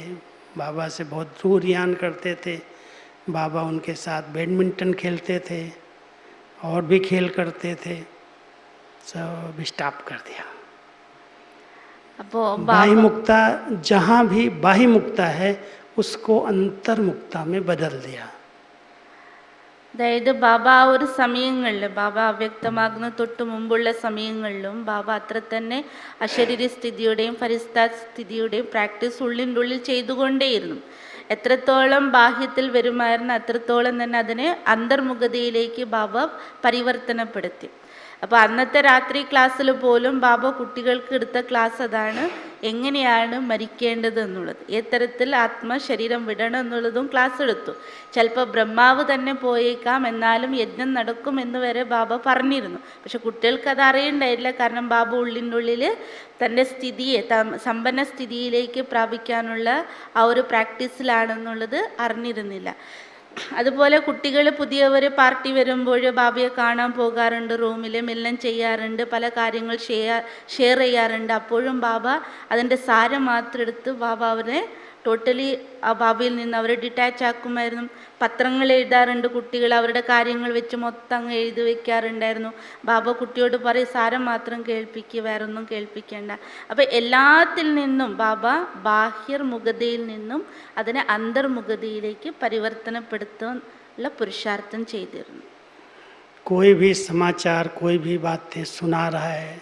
बाबा से बहुत दूर यान करते थे, बाबा उनके साथ बैडमिंटन खेलते थे और भी खेल करते थे, सब स्टॉप कर दिया। बाह्य मुक्ता, जहाँ भी बाह्य मुक्ता है उसको अंतर्मुक्ता में बदल दिया। അതായത് ബാബ ആ ഒരു സമയങ്ങളിൽ, ബാബ അവ്യക്തമാകുന്ന തൊട്ട് മുമ്പുള്ള സമയങ്ങളിലും ബാബ അത്ര തന്നെ അശരീരി സ്ഥിതിയുടെയും ഫരിഷ്താ സ്ഥിതിയുടെയും പ്രാക്ടീസ് ഉള്ളിൻ്റെ ഉള്ളിൽ ചെയ്തുകൊണ്ടേയിരുന്നു. എത്രത്തോളം ബാഹ്യത്തിൽ വരുമായിരുന്നു അത്രത്തോളം തന്നെ അതിനെ അന്തർമുഖതയിലേക്ക് ബാബ പരിവർത്തനപ്പെടുത്തി. അപ്പോൾ അന്നത്തെ രാത്രി ക്ലാസ്സിൽ പോലും ബാബ കുട്ടികൾക്ക് എടുത്ത ക്ലാസ് അതാണ്, എങ്ങനെയാണ് മരിക്കേണ്ടത് എന്നുള്ളത്, ഏതരത്തിൽ ആത്മ ശരീരം വിടണം എന്നുള്ളതും ക്ലാസ് എടുത്തു. ചിലപ്പോൾ ബ്രഹ്മാവ് തന്നെ പോയേക്കാം, എന്നാലും യജ്ഞം നടക്കും എന്ന് വരെ ബാബ പറഞ്ഞിരുന്നു. പക്ഷെ കുട്ടികൾക്ക് അത് അറിയണ്ടായില്ല, കാരണം ബാബ ഉള്ളിൻ്റെ ഉള്ളിൽ തൻ്റെ സ്ഥിതിയെ സമ്പന്ന സ്ഥിതിയിലേക്ക് പ്രാപിക്കാനുള്ള ആ ഒരു പ്രാക്ടീസിലാണെന്നുള്ളത് അറിഞ്ഞിരുന്നില്ല. അതുപോലെ കുട്ടികൾ പുതിയവർ പാർട്ടി വരുമ്പോൾ ബാബയെ കാണാൻ പോകാറുണ്ട്, റൂമിൽ മില്ലൻ ചെയ്യാറുണ്ട്, പല കാര്യങ്ങൾ ഷെയർ ചെയ്യാറുണ്ട്. അപ്പോഴും ബാബ അതിൻ്റെ സാരം മാത്രം എടുത്ത് ബാബ അവരെ ടോട്ടലി ആ ബാബയിൽ നിന്ന് അവരെ ഡിറ്റാച്ച് ആക്കുമായിരുന്നു. പത്രങ്ങൾ എഴുതാറുണ്ട് കുട്ടികൾ, അവരുടെ കാര്യങ്ങൾ വെച്ച് മൊത്തം അങ്ങ് എഴുതി വയ്ക്കാറുണ്ടായിരുന്നു. ബാബ കുട്ടിയോട് പറയും സാരം മാത്രം കേൾപ്പിക്കുക, വേറൊന്നും കേൾപ്പിക്കേണ്ട. അപ്പോൾ എല്ലാത്തിൽ നിന്നും ബാബ ബാഹ്യർമുഖതയിൽ നിന്നും അതിനെ അന്തർമുഖതയിലേക്ക് പരിവർത്തനപ്പെടുത്താനുള്ള പുരുഷാർത്ഥം ചെയ്തിരുന്നു. कोई भी समाचार, कोई भी बातें सुना रहा है,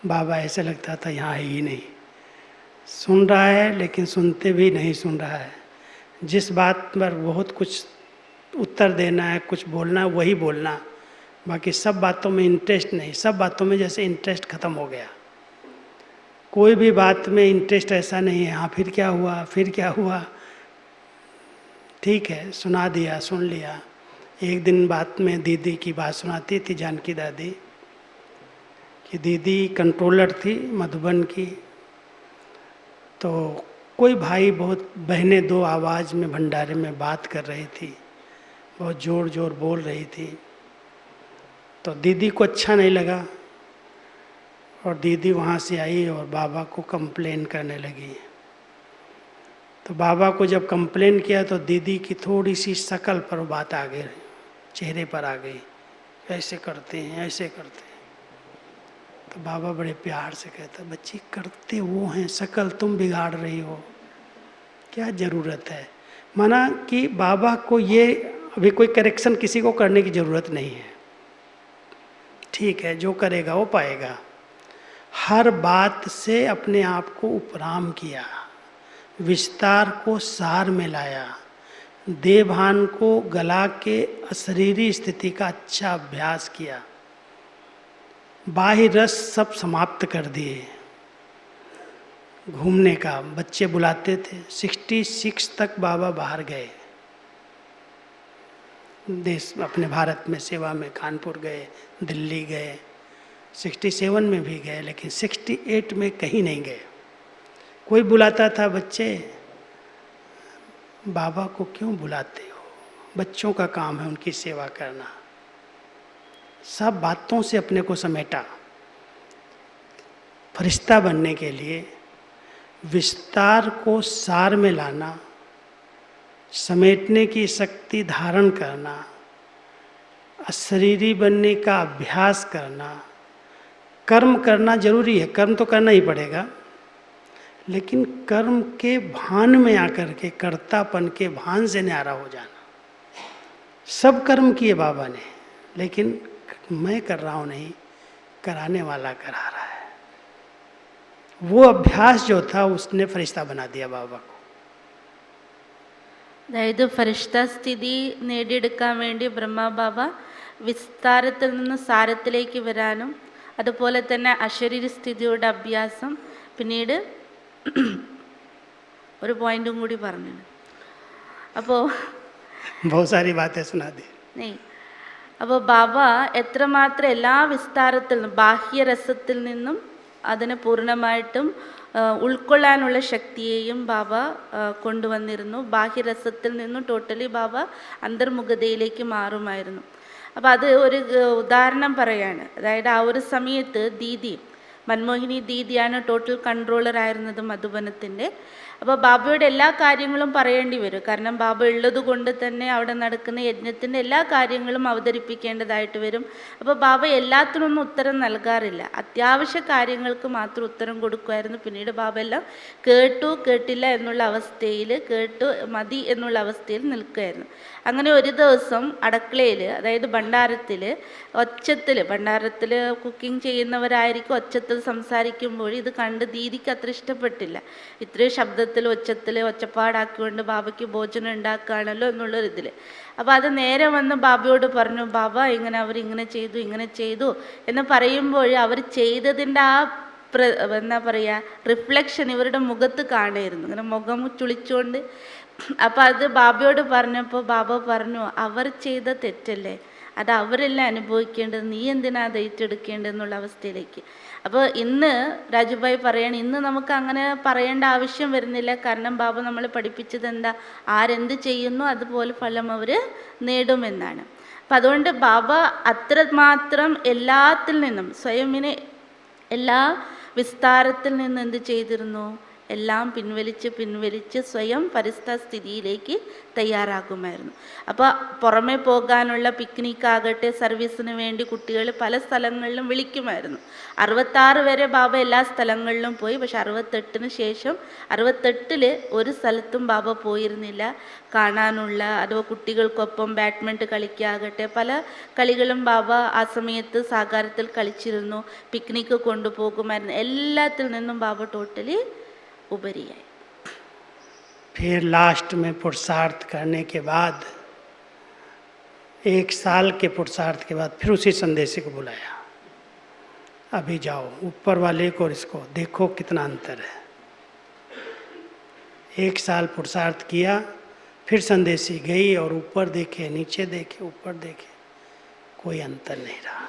बाबा ऐसा लगता था यहाँ है ही नहीं, सुन रहा है लेकिन सुनते भी नहीं सुन रहा है। जिस बात पर बहुत कुछ उत्तर देना है, कुछ बोलना है, वही बोलना, बाकी सब बातों में इंटरेस्ट नहीं। सब बातों में जैसे इंटरेस्ट ख़त्म हो गया, कोई भी बात में इंटरेस्ट ऐसा नहीं है। हाँ फिर क्या हुआ, फिर क्या हुआ, ठीक है सुना दिया, सुन लिया। एक दिन बात में दीदी की बात सुनाती थी, जानकी दादी, कि दीदी कंट्रोलर थी मधुबन की, तो कोई भाई बहुत बहनें दो आवाज़ में भंडारे में बात कर रही थी, बहुत ज़ोर ज़ोर बोल रही थी। तो दीदी को अच्छा नहीं लगा और दीदी वहाँ से आई और बाबा को कंप्लेन करने लगी। तो बाबा को जब कंप्लेन किया तो दीदी की थोड़ी सी शकल पर बात आ गई, चेहरे पर आ गई ऐसे करते हैं, ऐसे करते हैं। तो बाबा बड़े प्यार से कहता, बच्ची करते वो हैं, शकल तुम बिगाड़ रही हो, क्या ज़रूरत है। माना कि बाबा को ये अभी कोई करेक्शन किसी को करने की ज़रूरत नहीं है, ठीक है, जो करेगा वो पाएगा। हर बात से अपने आप को उपराम किया, विस्तार को सार में लाया, देहभान को गला के अशरीरी स्थिति का अच्छा अभ्यास किया, बाह्य रस सब समाप्त कर दिए। घूमने का बच्चे बुलाते थे, 66 तक बाबा बाहर गए, देश अपने भारत में सेवा में, कानपुर गए, दिल्ली गए, 67 में भी गए, लेकिन 68 में कहीं नहीं गए। कोई बुलाता था, बच्चे बाबा को क्यों बुलाते हो, बच्चों का काम है उनकी सेवा करना। सब बातों से अपने को समेटा। फरिश्ता बनने के लिए विस्तार को सार में लाना, समेटने की शक्ति धारण करना, अशरीरी बनने का अभ्यास करना, कर्म करना जरूरी है, कर्म तो करना ही पड़ेगा, लेकिन कर्म के भान में आकर के, कर्तापन के भान से न्यारा हो जाना। सब कर्म किए बाबा ने, लेकिन मैं कर रहा हूँ नहीं, कराने वाला करा रहा है। वो अभ्यास जो था उसने फरिश्ता बना दिया बाबा को। അതായത് ഫരിഷ്ഠസ്ഥിതി നേടിയെടുക്കാൻ വേണ്ടി ബ്രഹ്മബാബ വിസ്താരത്തിൽ നിന്ന് സാരത്തിലേക്ക് വരാനും, അതുപോലെ തന്നെ അശരീരി സ്ഥിതിയുടെ അഭ്യാസം, പിന്നീട് ഒരു പോയിന്റും കൂടി പറഞ്ഞു. അപ്പോൾ बहुत सारी बातें सुना दी. അപ്പോൾ ബാബ എത്രമാത്രം എല്ലാ വിസ്താരത്തിൽ നിന്നും, ബാഹ്യരസത്തിൽ നിന്നും അതിനെ പൂർണ്ണമായിട്ടും ഉൾക്കൊള്ളാനുള്ള ശക്തിയെയും ബാബ കൊണ്ടുവന്നിരുന്നു. ബാഹ്യരസത്തിൽ നിന്നും ടോട്ടലി ബാബ അന്തർമുഖതയിലേക്ക് മാറുമായിരുന്നു. അപ്പോൾ അത് ഒരു ഉദാഹരണം പറയാണ്. അതായത് ആ ഒരു സമയത്ത് ദീദി, മൻമോഹിനി ദീദിയാണ് ടോട്ടൽ കൺട്രോളർ ആയിരുന്നത് മധുബനത്തിൻ്റെ. അപ്പോൾ ബാബയുടെ എല്ലാ കാര്യങ്ങളും പറയേണ്ടി വരും. കാരണം ബാബ ഉള്ളത് കൊണ്ട് തന്നെ അവിടെ നടക്കുന്ന യജ്ഞത്തിൻ്റെ എല്ലാ കാര്യങ്ങളും അവതരിപ്പിക്കേണ്ടതായിട്ട് വരും. അപ്പോൾ ബാബ എല്ലാത്തിനൊന്നും ഉത്തരം നൽകാറില്ല, അത്യാവശ്യ കാര്യങ്ങൾക്ക് മാത്രം ഉത്തരം കൊടുക്കുമായിരുന്നു. പിന്നീട് ബാബ എല്ലാം കേട്ടു കേട്ടില്ല എന്നുള്ള അവസ്ഥയിൽ, കേട്ടു മതി എന്നുള്ള അവസ്ഥയിൽ നിൽക്കുമായിരുന്നു. അങ്ങനെ ഒരു ദിവസം അടുക്കളയിൽ, അതായത് ഭണ്ഡാരത്തിൽ ഒച്ചത്തിൽ, ഭണ്ഡാരത്തിൽ കുക്കിംഗ് ചെയ്യുന്നവരായിരിക്കും ഒച്ചത്തിൽ സംസാരിക്കുമ്പോൾ ഇത് കണ്ട് ദീദിക്ക് അത്ര ഇഷ്ടപ്പെട്ടില്ല. ഇത്രയും ശബ്ദത്തിൽ ഒച്ചപ്പാടാക്കിക്കൊണ്ട് ബാബയ്ക്ക് ഭോജനം ഉണ്ടാക്കുകയാണല്ലോ എന്നുള്ളൊരിതിൽ. അപ്പോൾ അത് നേരെ വന്ന് ബാബയോട് പറഞ്ഞു, ബാബ ഇങ്ങനെ അവരിങ്ങനെ ചെയ്തു, ഇങ്ങനെ ചെയ്തു എന്ന് പറയുമ്പോൾ അവർ ചെയ്തതിൻ്റെ ആ എന്താ പറയുക, റിഫ്ലക്ഷൻ ഇവരുടെ മുഖത്ത് കാണുമായിരുന്നു, ഇങ്ങനെ മുഖം ചുളിച്ചുകൊണ്ട്. അപ്പോൾ അത് ബാബയോട് പറഞ്ഞപ്പോൾ ബാബ പറഞ്ഞു, അവർ ചെയ്ത തെറ്റല്ലേ, അത് അവരെല്ലാം അനുഭവിക്കേണ്ടത്, നീ എന്തിനാ അത് ഏറ്റെടുക്കേണ്ടതെന്നുള്ള അവസ്ഥയിലേക്ക്. അപ്പോൾ ഇന്ന് രാജുഭായി പറയണം, ഇന്ന് നമുക്ക് അങ്ങനെ പറയേണ്ട ആവശ്യം വരുന്നില്ല. കാരണം ബാബ നമ്മളെ പഠിപ്പിച്ചത് എന്താ, ആരെന്ത് ചെയ്യുന്നു അതുപോലെ ഫലം അവർ നേടുമെന്നാണ്. അപ്പം അതുകൊണ്ട് ബാബ അത്രമാത്രം എല്ലാത്തിൽ നിന്നും സ്വയമിനെ, എല്ലാ വിസ്താരത്തിൽ നിന്ന് എന്ത് ചെയ്തിരുന്നു, എല്ലാം പിൻവലിച്ച് സ്വയം പരിസ്ഥിതിയിലേക്ക് തയ്യാറാക്കുമായിരുന്നു. അപ്പോൾ പുറമെ പോകാനുള്ള പിക്നിക്കാകട്ടെ, സർവീസിന് വേണ്ടി കുട്ടികൾ പല സ്ഥലങ്ങളിലും വിളിക്കുമായിരുന്നു. 66 വരെ ബാബ എല്ലാ സ്ഥലങ്ങളിലും പോയി. പക്ഷെ 68 ശേഷം 68 ഒരു സ്ഥലത്തും ബാബ പോയിരുന്നില്ല കാണാനുള്ള. അഥവാ കുട്ടികൾക്കൊപ്പം ബാഡ്മിൻ്റൺ കളിക്കാകട്ടെ, പല കളികളും ബാബ ആ സമയത്ത് സാകാരത്തിൽ കളിച്ചിരുന്നു. പിക്നിക്ക് കൊണ്ടുപോകുമായിരുന്നു. എല്ലാത്തിൽ നിന്നും ബാബ ടോട്ടലി ഉപരിയായി. फिर लास्ट में पुरुषार्थ करने के बाद, 1 साल के पुरुषार्थ के बाद फिर उसी संदेशी को बुलाया, अभी जाओ ऊपर वाले को और इसको देखो कितना अंतर है। 1 साल पुरुषार्थ किया, फिर संदेशी गई और ऊपर देखे, नीचे देखे, ऊपर देखे, कोई अंतर नहीं रहा।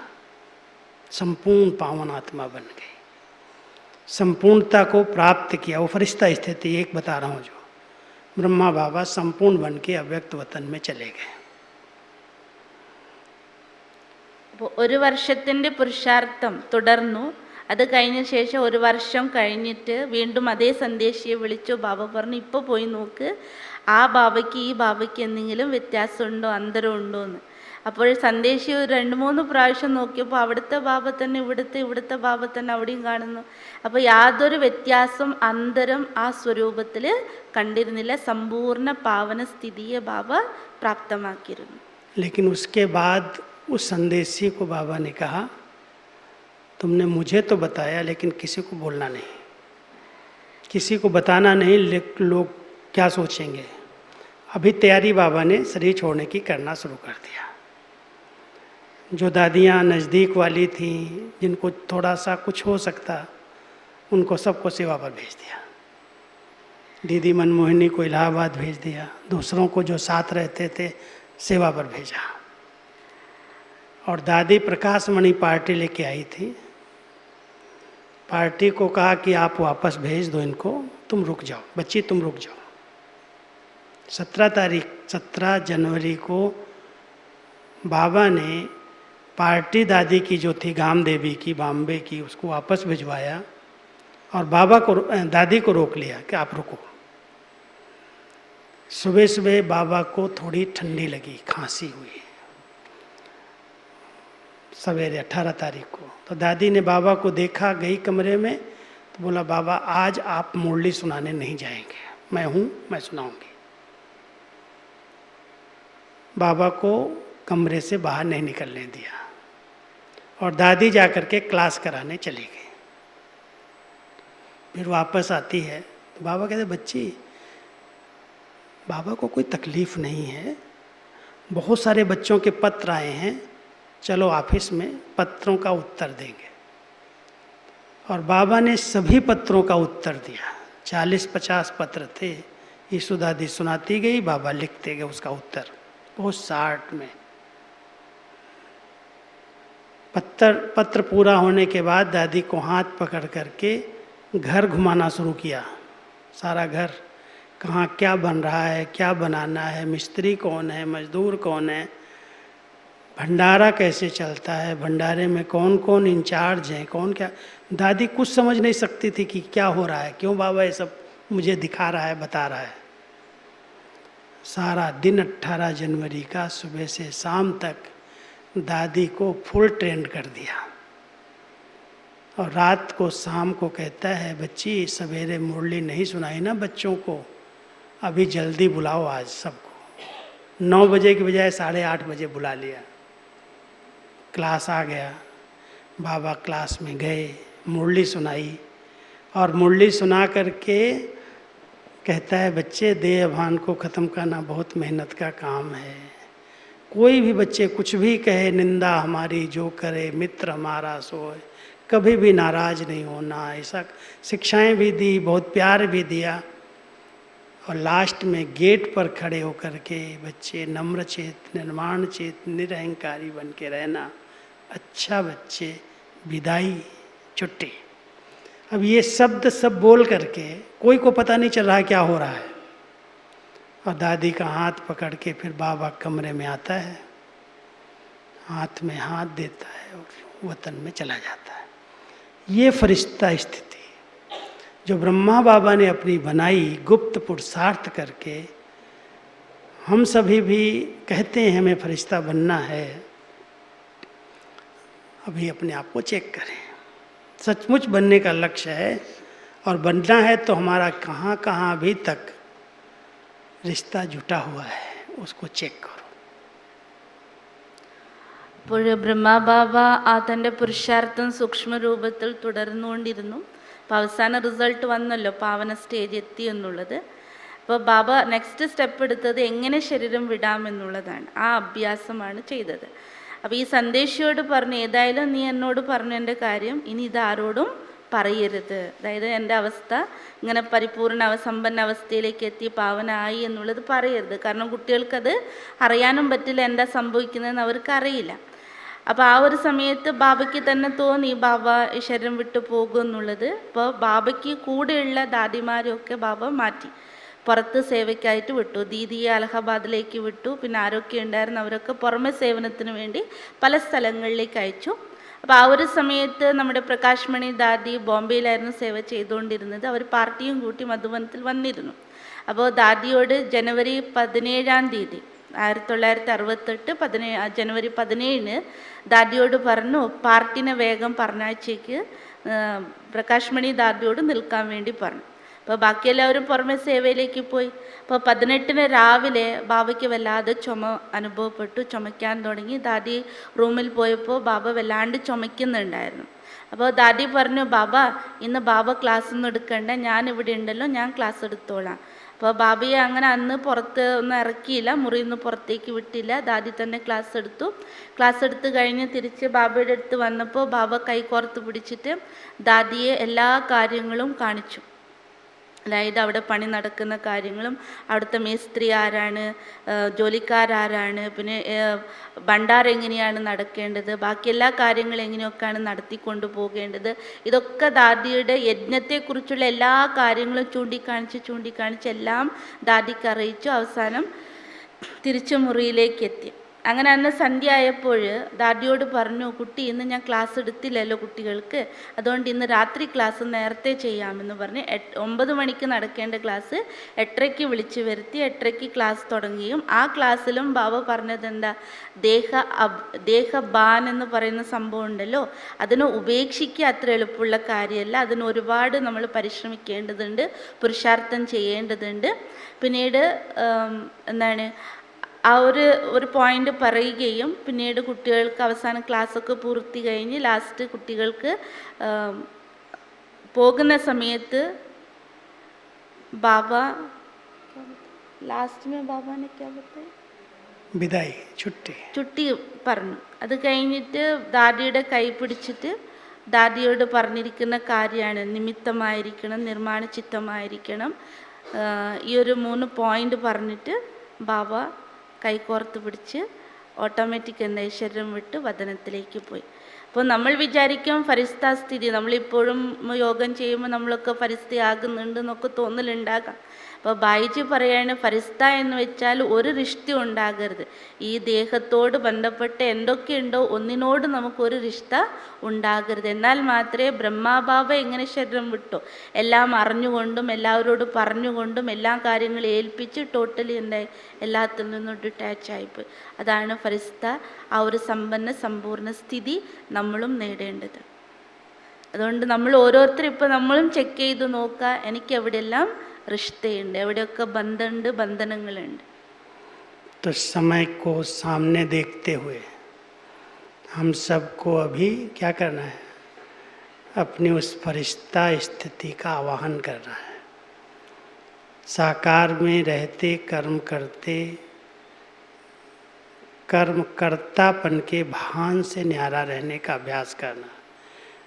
संपूर्ण पावन आत्मा बन गई, संपूर्णता को प्राप्त किया। वो फरिश्ता स्थिति एक बता रहा हूँ, जो ब्रह्मा बाबा संपूर्ण बन के अव्यक्त वतन में चले गए. അപ്പോൾ 1 വർഷത്തിൻ്റെ പുരുഷാർത്ഥം തുടർന്നു. അത് കഴിഞ്ഞ ശേഷം 1 വർഷം കഴിഞ്ഞിട്ട് വീണ്ടും അതേ സന്ദേശിയെ വിളിച്ചു. ബാബ പറഞ്ഞു, ഇപ്പോൾ പോയി നോക്ക്, ആ ബാബയ്ക്ക് ഈ ബാബയ്ക്ക് എന്തെങ്കിലും വ്യത്യാസമുണ്ടോ, അന്തരമുണ്ടോ എന്ന്. അപ്പോൾ സന്ദേശി ഒരു 2-3 പ്രാവശ്യം നോക്കിയപ്പോൾ അവിടുത്തെ ബാബ തന്നെ ഇവിടുത്തെ ബാബ തന്നെ അവിടെയും കാണുന്നു. അപ്പോൾ യാതൊരു വ്യത്യാസം അന്തരം ആ സ്വരൂപത്തിൽ കണ്ടിരുന്നില്ല. സമ്പൂർണ്ണ പാവന സ്ഥിതിയെ ബാബ പ്രാപ്തമാക്കിയിരുന്നു. लेकिन उसके बाद उस संदेशी को बाबा ने कहा, तुमने मुझे तो बताया लेकिन किसी को बोलना नहीं, किसी को बताना नहीं, लोग क्या सोचेंगे। अभी तैयारी बाबा ने शरीर छोड़ने की करना शुरू कर दिया। जो दादियाँ नज़दीक वाली थीं, जिनको थोड़ा सा कुछ हो सकता, उनको सबको सेवा पर भेज दिया। दीदी मनमोहिनी को इलाहाबाद भेज दिया, दूसरों को जो साथ रहते थे सेवा पर भेजा। और दादी प्रकाश मणि पार्टी लेके आई थी। पार्टी को कहा कि आप वापस भेज दो इनको, तुम रुक जाओ बच्ची, तुम रुक जाओ। 17 जनवरी को बाबा ने पार्टी दादी की जो थी गाम देवी की, बॉम्बे की, उसको वापस भिजवाया और बाबा को दादी को रोक लिया कि आप रुको। सुबह सुबह बाबा को थोड़ी ठंडी लगी, खांसी हुई सवेरे 18 तारीख को। तो दादी ने बाबा को देखा, गई कमरे में, तो बोला बाबा आज आप मुरली सुनाने नहीं जाएंगे, मैं हूँ, मैं सुनाऊंगी। बाबा को कमरे से बाहर नहीं निकलने दिया और दादी जाकर के क्लास कराने चली गई। फिर वापस आती है तो बाबा कहते बच्ची, बाबा को कोई तकलीफ़ नहीं है, बहुत सारे बच्चों के पत्र आए हैं, चलो ऑफिस में पत्रों का उत्तर देंगे। और बाबा ने सभी पत्रों का उत्तर दिया। 40-50 पत्र थे। यीशु दादी सुनाती गई, बाबा लिखते गए उसका उत्तर, बहुत शार्ट में। पत्र पूरा होने के बाद दादी को हाथ पकड़ करके घर घुमाना शुरू किया। सारा घर, कहाँ क्या बन रहा है, क्या बनाना है, मिस्त्री कौन है, मजदूर कौन है, भंडारा कैसे चलता है, भंडारे में कौन कौन इंचार्ज हैं, कौन क्या। दादी कुछ समझ नहीं सकती थी कि क्या हो रहा है, क्यों बाबा ये सब मुझे दिखा रहा है, बता रहा है। सारा दिन 18 जनवरी का सुबह से शाम तक दादी को फुल ट्रेंड कर दिया। और रात को शाम को कहता है बच्ची सवेरे मुरली नहीं सुनाई ना बच्चों को, अभी जल्दी बुलाओ आज सबको। 9 बजे की बजाय 8:30 बजे बुला लिया। क्लास आ गया, बाबा क्लास में गए, मुरली सुनाई और मुरली सुना करके कहता है बच्चे देह अभान को ख़त्म करना बहुत मेहनत का काम है। कोई भी बच्चे कुछ भी कहे, निंदा हमारी जो करे, मित्र हमारा सोए, कभी भी नाराज़ नहीं होना, ऐसा शिक्षाएं भी दी, बहुत प्यार भी दिया। और लास्ट में गेट पर खड़े होकर के बच्चे नम्र चेत, निर्माण चेत, निरहंकारी बन के रहना, अच्छा बच्चे, विदाई, छुट्टी। अब ये शब्द सब बोल करके कोई को पता नहीं चल रहा है क्या हो रहा है। और दादी का हाथ पकड़ के फिर बाबा कमरे में आता है, हाथ में हाथ देता है और वतन में चला जाता है। ये फरिश्ता स्थिति जो ब्रह्मा बाबा ने अपनी बनाई गुप्त पुरुषार्थ करके, हम सभी भी कहते हैं हमें फरिश्ता बनना है। अभी अपने आप को चेक करें, सचमुच बनने का लक्ष्य है और बनना है तो हमारा कहाँ कहाँ अभी तक रिश्ता जुटा हुआ है, उसको चेक करो। അപ്പോൾ ബ്രഹ്മബാബ തൻ്റെ പുരുഷാർത്ഥം സൂക്ഷ്മരൂപത്തിൽ തുടർന്നുകൊണ്ടിരുന്നു. അപ്പോൾ അവസാന റിസൾട്ട് വന്നല്ലോ, പാവന സ്റ്റേജ് എത്തി എന്നുള്ളത്. അപ്പോൾ ബാബ നെക്സ്റ്റ് സ്റ്റെപ്പ് എടുത്തത് എങ്ങനെ ശരീരം വിടാമെന്നുള്ളതാണ്. ആ അഭ്യാസമാണ് ചെയ്തത്. അപ്പോൾ ഈ സന്ദേശിയോട് പറഞ്ഞു, ഏതായാലും നീ എന്നോട് പറഞ്ഞു എൻ്റെ കാര്യം, ഇനി ഇതാരോടും പറയരുത്. അതായത് എൻ്റെ അവസ്ഥ ഇങ്ങനെ പരിപൂർണ സമ്പന്ന അവസ്ഥയിലേക്ക് എത്തി പാവനായി എന്നുള്ളത് പറയരുത്. കാരണം കുട്ടികൾക്കത് അറിയാനും പറ്റില്ല, എന്താ സംഭവിക്കുന്നതെന്ന് അവർക്ക് അറിയില്ല. അപ്പോൾ ആ ഒരു സമയത്ത് ബാബയ്ക്ക് തന്നെ തോന്നി ബാബ ഈ ശരീരം വിട്ടു പോകും എന്നുള്ളത്. അപ്പോൾ ബാബയ്ക്ക് കൂടെയുള്ള ദാദിമാരെയൊക്കെ ബാബ മാറ്റി പുറത്ത് സേവയ്ക്കായിട്ട് വിട്ടു. ദീദിയെ അലഹബാദിലേക്ക് വിട്ടു. പിന്നെ ആരൊക്കെ ഉണ്ടായിരുന്നു അവരൊക്കെ പുറമെ സേവനത്തിന് വേണ്ടി പല സ്ഥലങ്ങളിലേക്ക് അയച്ചു. അപ്പോൾ ആ ഒരു സമയത്ത് നമ്മുടെ പ്രകാശ് മണി ദാദി ബോംബെയിലായിരുന്നു സേവ ചെയ്തുകൊണ്ടിരുന്നത്. അവർ പാർട്ടിയും കൂട്ടി മധുവനത്തിൽ വന്നിരുന്നു. അപ്പോൾ ദാദിയോട് ജനുവരി 17-ാം തീയതി 1968 ജനുവരി 17 ദാദിയോട് പറഞ്ഞു പാർട്ടിനെ വേഗം പറഞ്ഞയച്ചേക്ക്, പ്രകാശ് മണി ദാദിയോട് നിൽക്കാൻ വേണ്ടി പറഞ്ഞു. അപ്പോൾ ബാക്കിയെല്ലാവരും പുറമെ സേവയിലേക്ക് പോയി. അപ്പോൾ 18 രാവിലെ ബാബയ്ക്ക് വല്ലാതെ ചുമ അനുഭവപ്പെട്ടു, ചുമയ്ക്കാൻ തുടങ്ങി. ദാദി റൂമിൽ പോയപ്പോൾ ബാബ വല്ലാണ്ട് ചുമയ്ക്കുന്നുണ്ടായിരുന്നു. അപ്പോൾ ദാദി പറഞ്ഞു, ബാബ ഇന്ന് ബാബ ക്ലാസ് ഒന്നും എടുക്കണ്ട, ഞാൻ ഇവിടെ ഉണ്ടല്ലോ, ഞാൻ ക്ലാസ് എടുത്തോളാം. അപ്പോൾ ബാബയെ അങ്ങനെ അന്ന് പുറത്ത് ഒന്നും ഇറക്കിയില്ല, മുറിയിൽ നിന്ന് പുറത്തേക്ക് വിട്ടില്ല. ദാദി തന്നെ ക്ലാസ് എടുത്തു. ക്ലാസ് എടുത്ത് കഴിഞ്ഞ് തിരിച്ച് ബാബയുടെ അടുത്ത് വന്നപ്പോൾ ബാബ കൈ കോർത്ത് പിടിച്ചിട്ട് ദാദിയെ എല്ലാ കാര്യങ്ങളും കാണിച്ചു. അതായത് അവിടെ പണി നടക്കുന്ന കാര്യങ്ങളും അവിടുത്തെ മേസ്ത്രി ആരാണ്, ജോലിക്കാരാരാണ്, പിന്നെ ഭണ്ഡാരം എങ്ങനെയാണ് നടക്കേണ്ടത്, ബാക്കി എല്ലാ കാര്യങ്ങളും എങ്ങനെയൊക്കെയാണ് നടത്തിക്കൊണ്ടു പോകേണ്ടത്, ഇതൊക്കെ ദാദിയുടെ യജ്ഞത്തെക്കുറിച്ചുള്ള എല്ലാ കാര്യങ്ങളും ചൂണ്ടിക്കാണിച്ച് എല്ലാം ദാദിക്ക് അറിയിച്ചു. അവസാനം തിരിച്ചു മുറിയിലേക്ക് എത്തി. അങ്ങനെ അന്ന് സന്ധ്യ ആയപ്പോൾ ദാദിയോട് പറഞ്ഞു, കുട്ടി ഇന്ന് ഞാൻ ക്ലാസ് എടുത്തില്ലല്ലോ കുട്ടികൾക്ക്, അതുകൊണ്ട് ഇന്ന് രാത്രി ക്ലാസ് നേരത്തെ ചെയ്യാമെന്ന് പറഞ്ഞ് 9 മണിക്ക് നടക്കേണ്ട ക്ലാസ് 8:30 വിളിച്ചു വരുത്തി. 8:30 ക്ലാസ് തുടങ്ങിയും ആ ക്ലാസ്സിലും ബാബ പറഞ്ഞത് എന്താ, ദേഹബാൻ എന്ന് പറയുന്ന സംഭവം ഉണ്ടല്ലോ, അതിനെ ഉപേക്ഷിക്കുക അത്ര എളുപ്പമുള്ള കാര്യമല്ല, അതിന് ഒരുപാട് നമ്മൾ പരിശ്രമിക്കേണ്ടതുണ്ട്, പുരുഷാർത്ഥം ചെയ്യേണ്ടതുണ്ട്. പിന്നീട് എന്താണ് ആ ഒരു പോയിന്റ് പറയുകയും പിന്നീട് കുട്ടികൾക്ക് അവസാനം ക്ലാസ്സൊക്കെ പൂർത്തി കഴിഞ്ഞ് ലാസ്റ്റ് കുട്ടികൾക്ക് പോകുന്ന സമയത്ത് ബാബ ലാസ്റ്റ് ബാബാനെ വിദായി ചുട്ടി പറഞ്ഞു. അത് കഴിഞ്ഞിട്ട് ദാദിയുടെ കൈ പിടിച്ചിട്ട് ദാദിയോട് പറഞ്ഞിരിക്കുന്ന കാര്യമാണ് നിമിത്തമായിരിക്കണം, നിർമ്മാണ ചിത്തമായിരിക്കണം. ഈ ഒരു 3 പോയിന്റ് പറഞ്ഞിട്ട് ബാബ കൈകോർത്ത് പിടിച്ച് ഓട്ടോമാറ്റിക് എന്ന ശരീരം വിട്ട് വദനത്തിലേക്ക് പോയി. അപ്പോൾ നമ്മൾ വിചാരിക്കും ഫരിസ്ത സ്ഥിതി, നമ്മളിപ്പോഴും യോഗം ചെയ്യുമ്പോൾ നമ്മളൊക്കെ ഫരിസ്തയാകുന്നുണ്ട് എന്നൊക്കെ തോന്നലുണ്ടാകാം. അപ്പോൾ ബായിജി പറയാണ്, ഫരിസ്ത എന്ന് വെച്ചാൽ ഒരു റിഷ്ത ഉണ്ടാകരുത്. ഈ ദേഹത്തോട് ബന്ധപ്പെട്ട് എന്തൊക്കെയുണ്ടോ ഒന്നിനോട് നമുക്കൊരു റിഷ്ത ഉണ്ടാകരുത്. എന്നാൽ മാത്രമേ ബ്രഹ്മാബാബ എങ്ങനെ ശരീരം വിട്ടോ എല്ലാം അറിഞ്ഞുകൊണ്ടും എല്ലാവരോടും പറഞ്ഞുകൊണ്ടും എല്ലാ കാര്യങ്ങളും ഏൽപ്പിച്ച് ടോട്ടലി എന്തായി എല്ലാത്തിൽ നിന്നും ഡിറ്റാച്ച് ആയിപ്പോയി. അതാണ് ഫരിസ്ത. ആ ഒരു സമ്പൂർണ്ണ സ്ഥിതി നമ്മളും നേടേണ്ടത്. അതുകൊണ്ട് നമ്മൾ ഓരോരുത്തരും ഇപ്പോൾ നമ്മളും ചെക്ക് ചെയ്ത് നോക്കുക, എനിക്ക് എവിടെയെല്ലാം റിഷ്തയുണ്ട്, എവിടെയൊക്കെ ബന്ധമുണ്ട്, ബന്ധനങ്ങളുണ്ട്. तो समय को सामने देखते हुए हम सबको अभी क्या करना है, अपनी उस फरिश्ता स्थिति का आवाहन करना है. साकार में रहते कर्म करते कर्मकर्तापन के भान से न्यारा रहने का अभ्यास करना.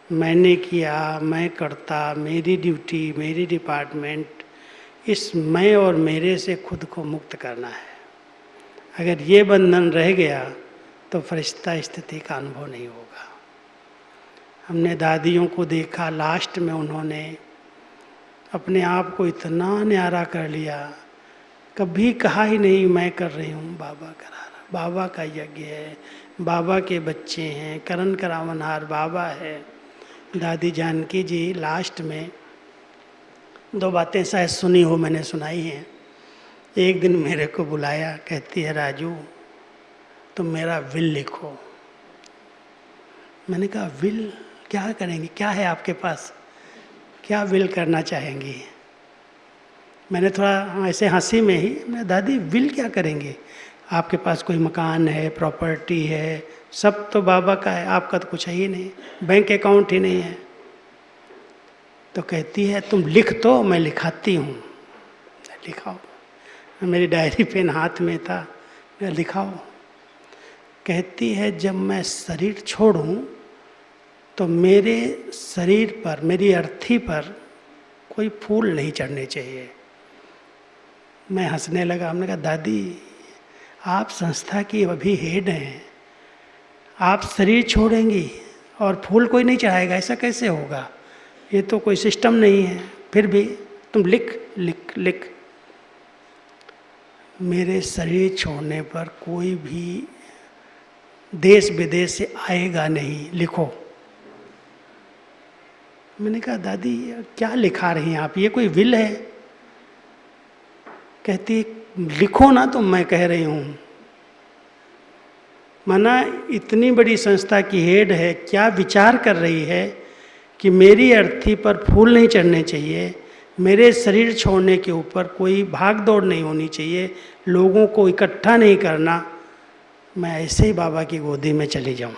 मैंने किया, मैं करता, मेरी ड्यूटी, मेरी डिपार्टमेंट, इस मैं और मेरे से खुद को मुक्त करना है. अगर ये बंधन रह गया तो फरिश्ता स्थिति का अनुभव नहीं होगा. हमने दादियों को देखा, लास्ट में उन्होंने अपने आप को इतना न्यारा कर लिया, कभी कहा ही नहीं मैं कर रही हूँ, बाबा करा रहा, बाबा का यज्ञ है, बाबा के बच्चे हैं, करण करावनहार बाबा है. दादी जानकी जी लास्ट में 2 बातें शायद सुनी हो, मैंने सुनाई हैं. एक दिन मेरे को बुलाया, कहती है राजू तुम मेरा विल लिखो. मैंने कहा विल क्या करेंगी, क्या है आपके पास, क्या विल करना चाहेंगी. मैंने थोड़ा ऐसे हंसी में ही, मैं दादी विल क्या करेंगे, आपके पास कोई मकान है, प्रॉपर्टी है, सब तो बाबा का है, आपका तो कुछ है ही नहीं, बैंक अकाउंट ही नहीं है. तो कहती है तुम लिख दो, मैं लिखाती हूँ. लिखाओ. मेरी डायरी पेन हाथ में था, मैं लिखाओ. कहती है जब मैं शरीर छोड़ूं तो मेरे शरीर पर, मेरी अर्थी पर कोई फूल नहीं चढ़ने चाहिए. मैं हंसने लगा. हमने कहा दादी आप संस्था की अभी हेड हैं, आप शरीर छोड़ेंगी और फूल कोई नहीं चढ़ाएगा, ऐसा कैसे होगा, ये तो कोई सिस्टम नहीं है. फिर भी तुम लिख लिख लिख. मेरे शरीर छोड़ने पर कोई भी देश विदेश से आएगा नहीं, लिखो. मैंने कहा दादी क्या लिखा रही हैं आप, ये कोई विल है. कहती लिखो ना, तो मैं कह रही हूँ माना इतनी बड़ी संस्था की हेड है, क्या विचार कर रही है कि मेरी अर्थी पर फूल नहीं चढ़ने चाहिए, मेरे शरीर छोड़ने के ऊपर कोई भाग दौड़ नहीं होनी चाहिए, लोगों को इकट्ठा नहीं करना, मैं ऐसे ही बाबा की गोदी में चली जाऊं।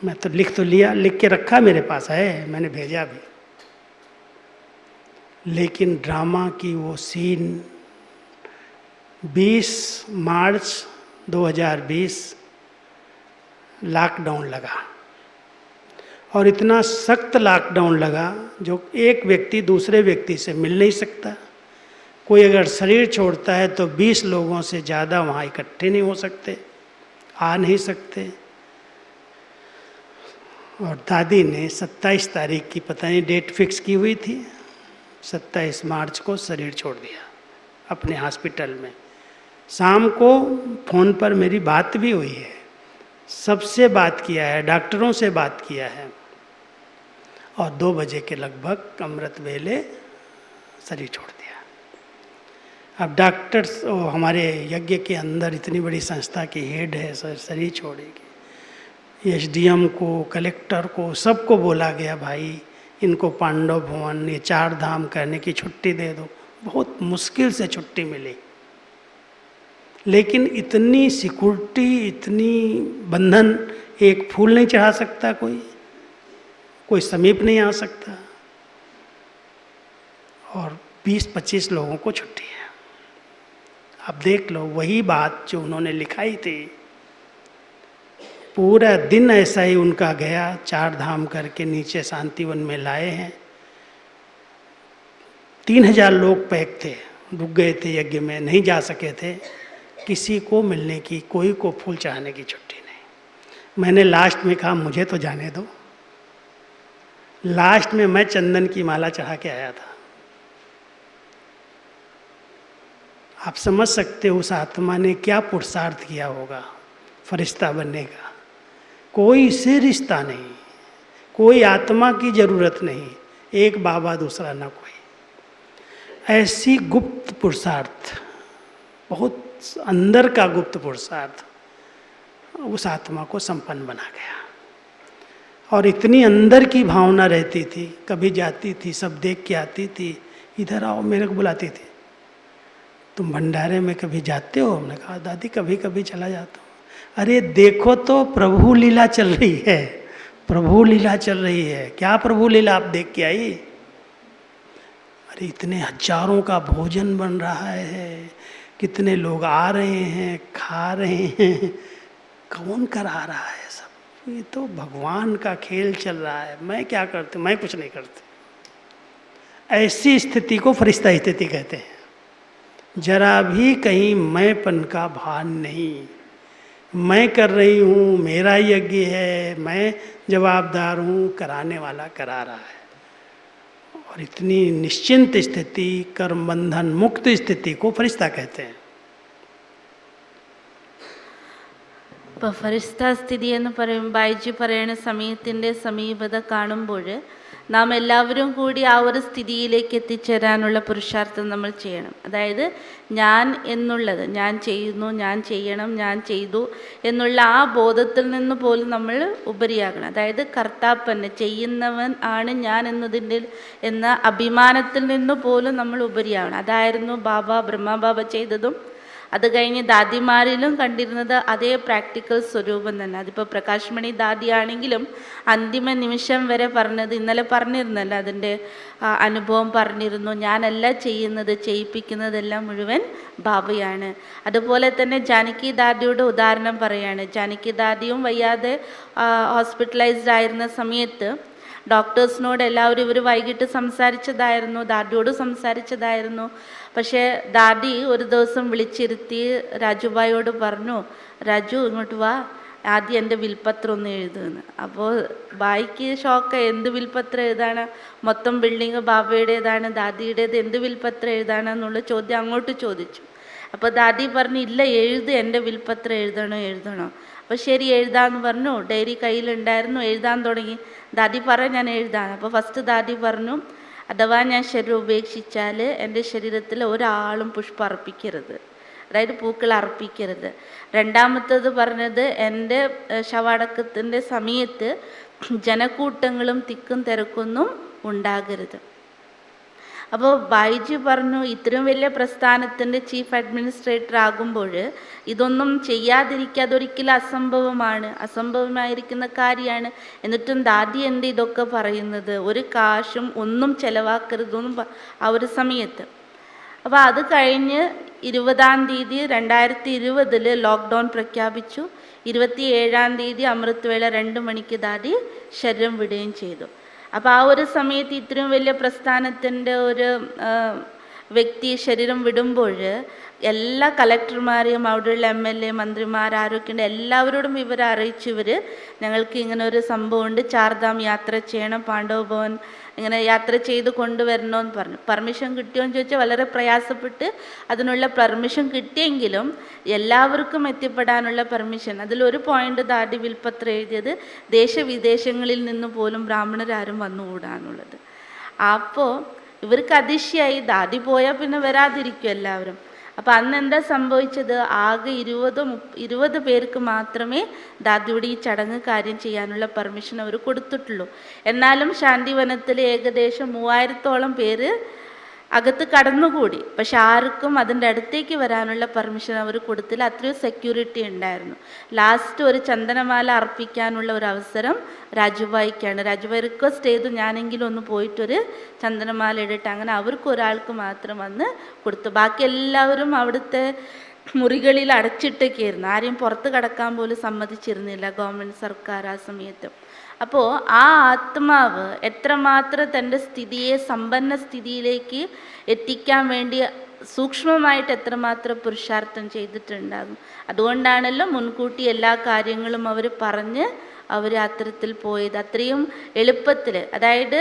मैं तो लिया, लिख के रखा, मेरे पास है, मैंने भेजा भी। लेकिन ड्रामा की वो सीन 20 मार्च 2020 लॉकडाउन लगा, और इतना सख्त लॉकडाउन लगा जो एक व्यक्ति दूसरे व्यक्ति से मिल नहीं सकता। कोई अगर शरीर छोड़ता है तो 20 लोगों से ज़्यादा वहाँ इकट्ठे नहीं हो सकते, आ नहीं सकते। और दादी ने 27 तारीख की पता नहीं डेट फिक्स की हुई थी, 27 मार्च को शरीर छोड़ दिया अपने हॉस्पिटल में। शाम को फ़ोन पर मेरी बात भी हुई है, सबसे बात किया है, डॉक्टरों से बात किया है, और 2 बजे के लगभग अमृत वेले शरीर छोड़ दिया। अब डॉक्टर्स हमारे यज्ञ के अंदर इतनी बड़ी संस्था की हेड है, शरीर छोड़ेगी। एसडीएम को, कलेक्टर को, सबको बोला गया भाई इनको पांडव भवन, ये 4 धाम करने की छुट्टी दे दो। बहुत मुश्किल से छुट्टी मिली, लेकिन इतनी सिक्योरिटी, इतनी बंधन, एक फूल नहीं चढ़ा सकता कोई समीप नहीं आ सकता, और 20-25 लोगों को छुट्टी है। अब देख लो, वही बात जो उन्होंने लिखाई थी, पूरा दिन ऐसा ही उनका गया, 4 धाम करके नीचे शांतिवन में लाए हैं। 3000 लोग पैक थे, रुक गए थे यज्ञ में, नहीं जा सके थे, किसी को मिलने की, कोई को फूल चढ़ाने की छुट्टी नहीं। मैंने लास्ट में कहा मुझे तो जाने दो। लास्ट में मैं चंदन की माला चढ़ा के आया था। आप समझ सकते हो उस आत्मा ने क्या पुरुषार्थ किया होगा फरिश्ता बनने का। कोई से रिश्ता नहीं, कोई आत्मा की जरूरत नहीं, एक बाबा दूसरा ना कोई। ऐसी गुप्त पुरुषार्थ, बहुत अंदर का गुप्त पुरुषार्थ उस आत्मा को संपन्न बना गया। और इतनी अंदर की भावना रहती थी, कभी जाती थी, सब देख के आती थी, इधर आओ, मेरे को बुलाती थी, तुम भंडारे में कभी जाते हो? हमने कहा दादी कभी कभी चला जाता हूँ। अरे देखो तो प्रभु लीला चल रही है, प्रभु लीला चल रही है। क्या प्रभु लीला आप देख के आई? अरे इतने हजारों का भोजन बन रहा है, कितने लोग आ रहे हैं, खा रहे हैं, कौन करा रहा है सब? ये तो भगवान का खेल चल रहा है। मैं क्या करती, मैं कुछ नहीं करती। ऐसी स्थिति को फरिश्ता स्थिति कहते हैं। जरा भी कहीं मैंपन का भान नहीं, मैं कर रही हूँ, मेरा यज्ञ है, मैं जवाबदार हूँ, कराने वाला करा रहा है। और इतनी निश्चिंत स्थिति, कर्म बंधन मुक्त स्थिति को फरिश्ता कहते हैं। ഇപ്പോൾ ഫരിസ്ത സ്ഥിതി എന്ന് ബൈജു പറയുന്ന സമയത്തിൻ്റെ സമീപത കാണുമ്പോൾ നാം എല്ലാവരും കൂടി ആ ഒരു സ്ഥിതിയിലേക്ക് എത്തിച്ചേരാനുള്ള പുരുഷാർത്ഥം നമ്മൾ ചെയ്യണം. അതായത് ഞാൻ എന്നുള്ളത്, ഞാൻ ചെയ്യുന്നു, ഞാൻ ചെയ്യണം, ഞാൻ ചെയ്തു എന്നുള്ള ആ ബോധത്തിൽ നിന്ന് പോലും നമ്മൾ ഉപരിയാകണം. അതായത് കർത്താപ്പന്നെ ചെയ്യുന്നവൻ ആണ് ഞാൻ എന്നതിൻ്റെ എന്ന അഭിമാനത്തിൽ നിന്ന് പോലും നമ്മൾ ഉപരിയാകണം. അതായിരുന്നു ബ്രഹ്മബാബ ചെയ്തതും അത് കഴിഞ്ഞ് ദാദിമാരിലും കണ്ടിരുന്നത് അതേ പ്രാക്ടിക്കൽ സ്വരൂപം തന്നെ. അതിപ്പോൾ പ്രകാശ് മണി ദാദി ആണെങ്കിലും അന്തിമ നിമിഷം വരെ പറഞ്ഞത്, ഇന്നലെ പറഞ്ഞിരുന്നല്ലോ അതിൻ്റെ അനുഭവം പറഞ്ഞിരുന്നു, ഞാനല്ല ചെയ്യുന്നത്, ചെയ്യിപ്പിക്കുന്നതെല്ലാം മുഴുവൻ ബാബയാണ്. അതുപോലെ തന്നെ ജാനകി ദാദിയുടെ ഉദാഹരണം പറയാണ്. ജാനകി ദാദിയും വയ്യാതെ ഹോസ്പിറ്റലൈസ്ഡ് ആയിരുന്ന സമയത്ത് ഡോക്ടേഴ്സിനോട് എല്ലാവരും ഇവർ വൈകിട്ട് സംസാരിച്ചതായിരുന്നു, ദാദിയോട് സംസാരിച്ചതായിരുന്നു. പക്ഷേ ദാദി ഒരു ദിവസം വിളിച്ചിരുത്തി രാജുഭായിയോട് പറഞ്ഞു, രാജു ഇങ്ങോട്ട് വാ, ആദ്യം എൻ്റെ വിൽപ്പത്രം ഒന്ന് എഴുതുമെന്ന്. അപ്പോൾ ബായിക്ക് ഷോക്കായി, എന്ത് വിൽപ്പത്രം എഴുതാണ്, മൊത്തം ബിൽഡിങ് ബാബയുടേതാണ്, ദാദിയുടേത്, എന്ത് വിൽപ്പത്രം എഴുതാണെന്നുള്ള ചോദ്യം അങ്ങോട്ട് ചോദിച്ചു. അപ്പോൾ ദാദി പറഞ്ഞു, ഇല്ല എഴുത്, എൻ്റെ വിൽപ്പത്രം എഴുതണോ. അപ്പോൾ ശരി എഴുതാമെന്ന് പറഞ്ഞു. ഡയറി കയ്യിലുണ്ടായിരുന്നു, എഴുതാൻ തുടങ്ങി. ദാദി പറഞ്ഞു ഞാൻ എഴുതാൻ. അപ്പോൾ ഫസ്റ്റ് ദാദി പറഞ്ഞു, അഥവാ ഞാൻ ശരീരം ഉപേക്ഷിച്ചാൽ എൻ്റെ ശരീരത്തിൽ ഒരാളും പുഷ്പം അർപ്പിക്കരുത്. അതായത് പൂക്കൾ അർപ്പിക്കരുത്. രണ്ടാമത്തത് പറഞ്ഞത് എൻ്റെ ശവടക്കത്തിൻ്റെ സമയത്ത് ജനക്കൂട്ടങ്ങളും തിക്കും തിരക്കൊന്നും ഉണ്ടാകരുത്. അപ്പോൾ ബൈജു പറഞ്ഞു ഇത്രയും വലിയ പ്രസ്ഥാനത്തിൻ്റെ ചീഫ് അഡ്മിനിസ്ട്രേറ്റർ ആകുമ്പോൾ ഇതൊന്നും ചെയ്യാതിരിക്കുക അതൊരിക്കലും അസംഭവമായിരിക്കുന്ന കാര്യമാണ്. എന്നിട്ടും ദാദി എന്ത് ഇതൊക്കെ പറയുന്നത്, ഒരു കാശും ഒന്നും ചെലവാക്കരുതെന്നും ആ ഒരു സമയത്ത്. അപ്പോൾ അത് കഴിഞ്ഞ് 20-ാം തീയതി 2020 ലോക്ക്ഡൗൺ പ്രഖ്യാപിച്ചു. 27-ാം തീയതി അമൃത് വേള 2 മണിക്ക് ദാദി ശരീരം വിടുകയും ചെയ്തു. അപ്പോൾ ആ ഒരു സമയത്ത് ഇത്രയും വലിയ പ്രസ്ഥാനത്തിൻ്റെ ഒരു വ്യക്തി ശരീരം വിടുമ്പോൾ എല്ലാ കളക്ടർമാരെയും അവിടെയുള്ള MLA മന്ത്രിമാർ ആരൊക്കെയുണ്ട് എല്ലാവരോടും ഇവരെ അറിയിച്ചു, ഞങ്ങൾക്ക് ഇങ്ങനെ ഒരു സംഭവമുണ്ട്, ചാർധാം യാത്ര ചെയ്യണം, പാണ്ഡവ് ഭവൻ ഇങ്ങനെ യാത്ര ചെയ്ത് കൊണ്ടുവരണമെന്ന് പറഞ്ഞു. പെർമിഷൻ കിട്ടിയോന്ന് ചോദിച്ചാൽ വളരെ പ്രയാസപ്പെട്ട് അതിനുള്ള പെർമിഷൻ കിട്ടിയെങ്കിലും എല്ലാവർക്കും എത്തിപ്പെടാനുള്ള പെർമിഷൻ. അതിലൊരു പോയിന്റ് ദാദി വിൽപ്പത്രം എഴുതിയത് ദേശവിദേശങ്ങളിൽ നിന്ന് പോലും ബ്രാഹ്മണരാരും വന്നുകൂടാന്നുള്ളത്. അപ്പോൾ ഇവർക്ക് അതിശയായി, ദാദി പോയാൽ പിന്നെ വരാതിരിക്കും എല്ലാവരും. അപ്പോൾ അന്ന് എന്താ സംഭവിച്ചത്, ആകെ 20 പേർക്ക് മാത്രമേ ദാദിയുടെ ഈ ചടങ്ങ് കാര്യം ചെയ്യാനുള്ള പെർമിഷൻ അവർ കൊടുത്തിട്ടുള്ളൂ. എന്നാലും ശാന്തിവനത്തിൽ ഏകദേശം 3000-ഓളം പേര് അകത്ത് കടന്നുകൂടി. പക്ഷെ ആർക്കും അതിൻ്റെ അടുത്തേക്ക് വരാനുള്ള പെർമിഷൻ അവർ കൊടുത്തില്ല. അത്രയും സെക്യൂരിറ്റി ഉണ്ടായിരുന്നു. ലാസ്റ്റ് ഒരു ചന്ദനമാല അർപ്പിക്കാനുള്ള ഒരു അവസരം രാജുഭായിക്കാണ്. രാജുഭായി റിക്വസ്റ്റ് ചെയ്തു ഞാനെങ്കിലും ഒന്ന് പോയിട്ടൊരു ചന്ദനമാല ഇടട്ടെ. അങ്ങനെ അവർക്ക് ഒരാൾക്ക് മാത്രം വന്ന് കൊടുത്തു. ബാക്കി എല്ലാവരും അവിടുത്തെ മുറികളിൽ അടച്ചിട്ടൊക്കെയായിരുന്നു. ആരെയും പുറത്ത് കടക്കാൻ പോലും സമ്മതിച്ചിരുന്നില്ല ഗവൺമെൻറ് സർക്കാർ ആ സമയത്ത്. അപ്പോൾ ആ ആത്മാവ് എത്രമാത്രം തൻ്റെ സ്ഥിതിയെ സമ്പന്ന സ്ഥിതിയിലേക്ക് എത്തിക്കാൻ വേണ്ടി സൂക്ഷ്മമായിട്ട് എത്രമാത്രം പുരുഷാർത്ഥം ചെയ്തിട്ടുണ്ടാകും. അതുകൊണ്ടാണല്ലോ മുൻകൂട്ടി എല്ലാ കാര്യങ്ങളും അവർ പറഞ്ഞ് അവർ അത്തരത്തിൽ പോയത്. അത്രയും എളുപ്പത്തിൽ, അതായത്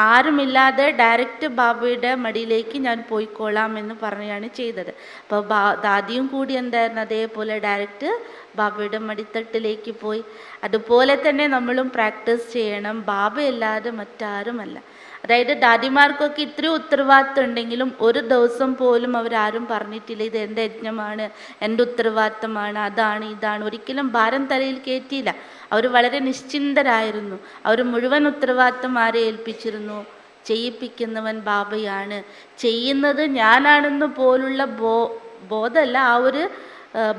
ആരുമില്ലാതെ ഡയറക്റ്റ് ബാബയുടെ മടിയിലേക്ക് ഞാൻ പോയിക്കോളാം എന്ന് പറഞ്ഞാണ് ചെയ്തത്. അപ്പോൾ ദാദിയും കൂടി എന്തായിരുന്നു അതേപോലെ ഡയറക്റ്റ് ബാബയുടെ മടിത്തട്ടിലേക്ക് പോയി. അതുപോലെ തന്നെ നമ്മളും പ്രാക്ടീസ് ചെയ്യണം. ബാബയല്ലാതെ മറ്റാരുമല്ല. അതായത് ദാദിമാർക്കൊക്കെ ഇത്രയും ഉത്തരവാദിത്വം ഉണ്ടെങ്കിലും ഒരു ദിവസം പോലും അവരാരും പറഞ്ഞിട്ടില്ല ഇത് എൻ്റെ യജ്ഞമാണ്, എൻ്റെ ഉത്തരവാദിത്തമാണ്, അതാണ് ഇതാണ്. ഒരിക്കലും ഭാരം തലയിൽ കയറ്റിയില്ല. അവർ വളരെ നിശ്ചിന്തരായിരുന്നു. അവർ മുഴുവൻ ഉത്തരവാദിത്തം ആരെ ഏൽപ്പിച്ചിരുന്നു, ചെയ്യിപ്പിക്കുന്നവൻ ബാബയാണ്, ചെയ്യുന്നത് ഞാനാണെന്ന് പോലുള്ള ബോധമല്ല, ആ ഒരു